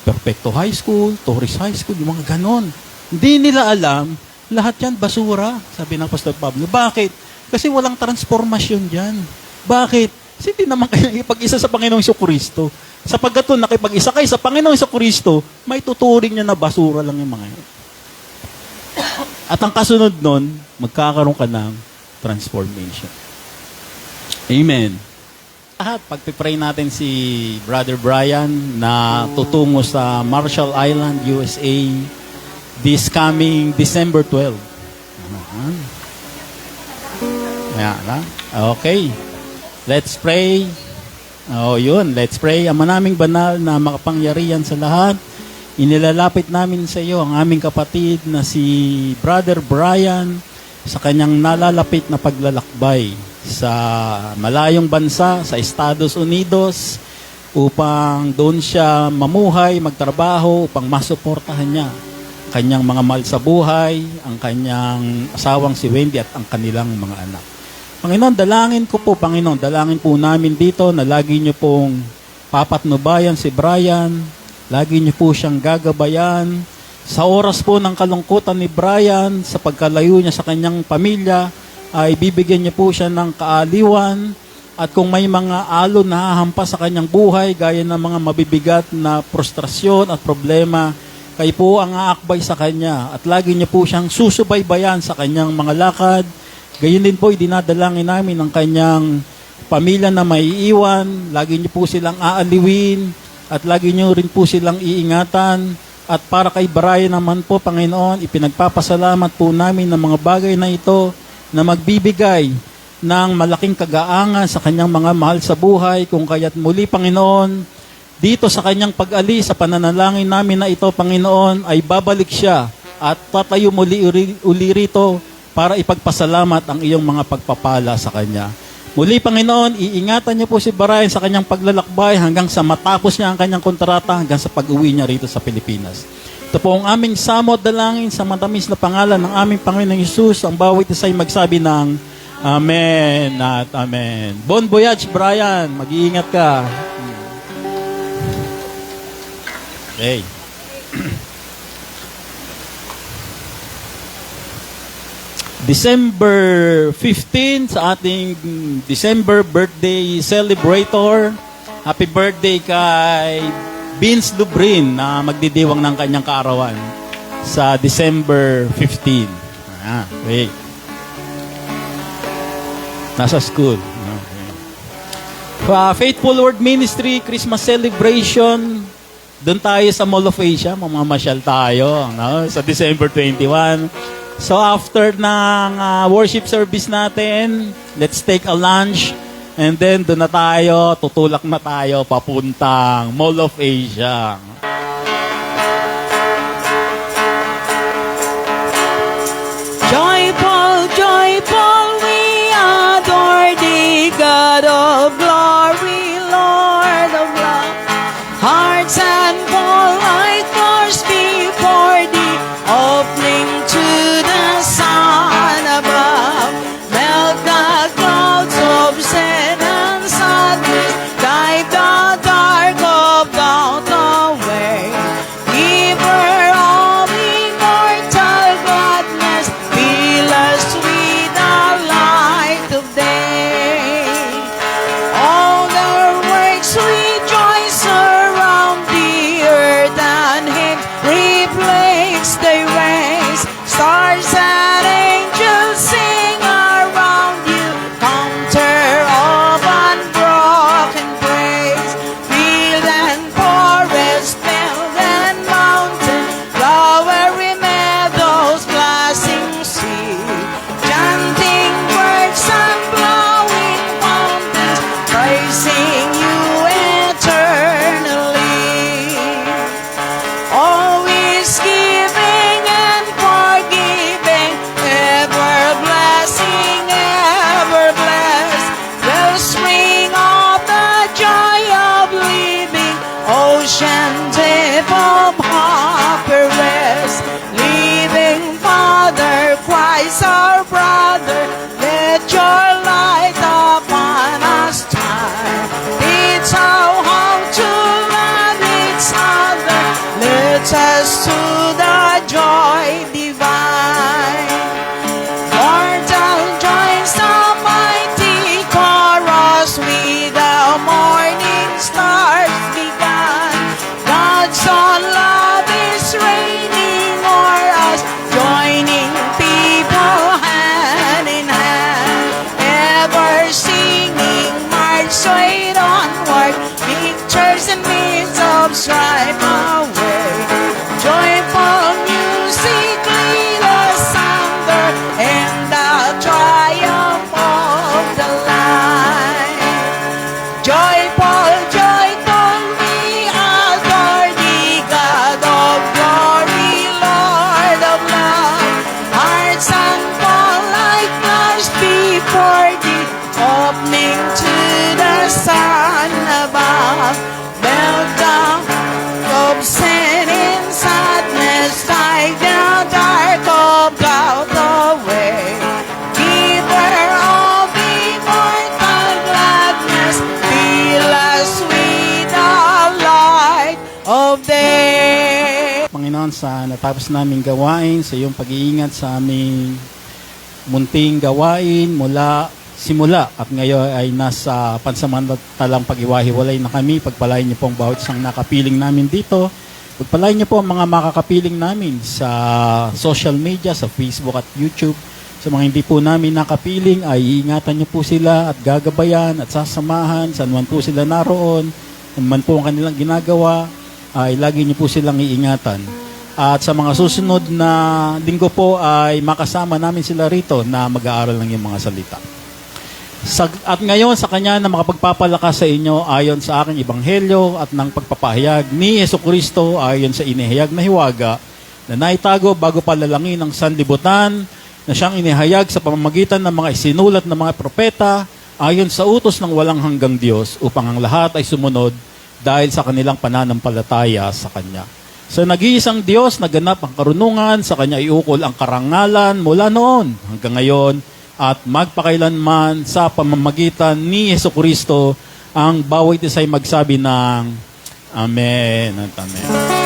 Perfecto High School, Torres High School, yung mga ganon. Hindi nila alam, lahat yan basura, sabi ng Pastor Pablo. Bakit? Kasi walang transformasyon dyan. Bakit? Kasi hindi naman kayo ipag-isa sa Panginoong Kristo. Sapagkat kung nakipag-isa kayo sa Panginoong Kristo, may tuturing niya na basura lang yung mga yun. At ang kasunod nun, magkakaroon ka ng transformation. Amen. At pagpipray natin si Brother Brian na tutungo sa Marshall Island, USA this coming December 12. Ayan, okay. Let's pray. Let's pray. Ama naming banal na makapangyarihan sa lahat, inilalapit namin sa iyo ang aming kapatid na si Brother Brian sa kanyang nalalapit na paglalakbay sa malayong bansa, sa Estados Unidos, upang doon siya mamuhay, magtrabaho, upang masuportahan niya kanyang mga mahal sa buhay, ang kanyang asawang si Wendy at ang kanilang mga anak. Panginoon, dalangin ko po, Panginoon, dalangin po namin dito na lagi niyo pong papatnubayan si Brian, lagi niyo po siyang gagabayan, sa oras po ng kalungkutan ni Brian, sa pagkalayo niya sa kanyang pamilya, ay bibigyan niyo po siya ng kaaliwan, at kung may mga alon na hahampas sa kanyang buhay, gaya ng mga mabibigat na frustrasyon at problema, kayo po ang aakbay sa kanya, at lagi niyo po siyang susubaybayan sa kanyang mga lakad. Gayon din po, dinadalangin namin ang kanyang pamilya na may iiwan, lagi niyo po silang aaliwin, at lagi niyo rin po silang iingatan. At para kay Brian naman po, Panginoon, ipinagpapasalamat po namin ng mga bagay na ito na magbibigay ng malaking kagaangan sa kanyang mga mahal sa buhay. Kung kaya't muli, Panginoon, dito sa kanyang pag-alis, sa pananalangin namin na ito, Panginoon, ay babalik siya at tatayo muli uli rito para ipagpasalamat ang iyong mga pagpapala sa kanya. Muli, Panginoon, iingatan niyo po si Brian sa kanyang paglalakbay hanggang sa matapos niya ang kanyang kontrata, hanggang sa pag-uwi niya rito sa Pilipinas. Ito po ang aming samot dalangin sa matamis na pangalan ng aming Panginoong Hesus. Ang bawat isa ay magsabi ng Amen at Amen. Bon voyage, Brian. Mag-iingat ka. Okay. December 15 sa ating December birthday celebrator. Happy birthday kay Vince Lubrin na magdidiwang ng kanyang kaarawan sa December 15. Okay. Nasa school. Okay. Faithful Word Ministry Christmas celebration. Doon tayo sa Mall of Asia, mamamasyal tayo sa December 21. So after ng worship service natin, let's take a lunch and then doon na tayo, tutulak na tayo papuntang Mall of Asia. Joyful, joyful, we adore thee, God of glory, Lord of love. Hearts and fall like stars before thee, opening to the sun above. Melt the clouds of sin and sadness, drive the dark of doubt away. Give her all immortal gladness, fill us with the light of day. All their works rejoice around the earth, and him reflects their rays. Stars and angels sing around you, counter of unbroken praise. Field and forest, field and mountain, flowery meadows, glassing sea, chanting birds and blowing fountains, praising you eternally. Always giving and forgiving, Panginoon sa natapos naming gawain, sa iyong pag-iingat sa aming munting gawain mula simula at ngayon ay nasa pansamantalang pag-iwahiwalay na kami. Pagpalain niyo po ang bawat isang nakapiling namin dito. Pagpalain niyo po ang mga makakapiling namin sa social media, sa Facebook at YouTube. Sa mga hindi po namin nakapiling ay iingatan niyo po sila at gagabayan at sasamahan saan man po sila naroon, ano man po ang kanilang ginagawa, ay lagi niyo po silang iingatan. At sa mga susunod na linggo po ay makasama namin sila rito na mag-aaral ng iyong mga salita. At ngayon sa Kanya na makapagpapalakas sa inyo ayon sa aking ebanghelyo at ng pagpapahayag ni Jesucristo ayon sa inihayag na hiwaga na naitago bago palalangin ng sanlibutan na siyang inihayag sa pamamagitan ng mga isinulat ng mga propeta ayon sa utos ng walang hanggang Diyos upang ang lahat ay sumunod dahil sa kanilang pananampalataya sa Kanya. Sa nag-iisang Diyos, naganap ang karunungan, sa Kanya iukol ang karangalan mula noon hanggang ngayon at magpakailanman sa pamamagitan ni Jesucristo ang bawat isa ay magsabi ng Amen at Amen.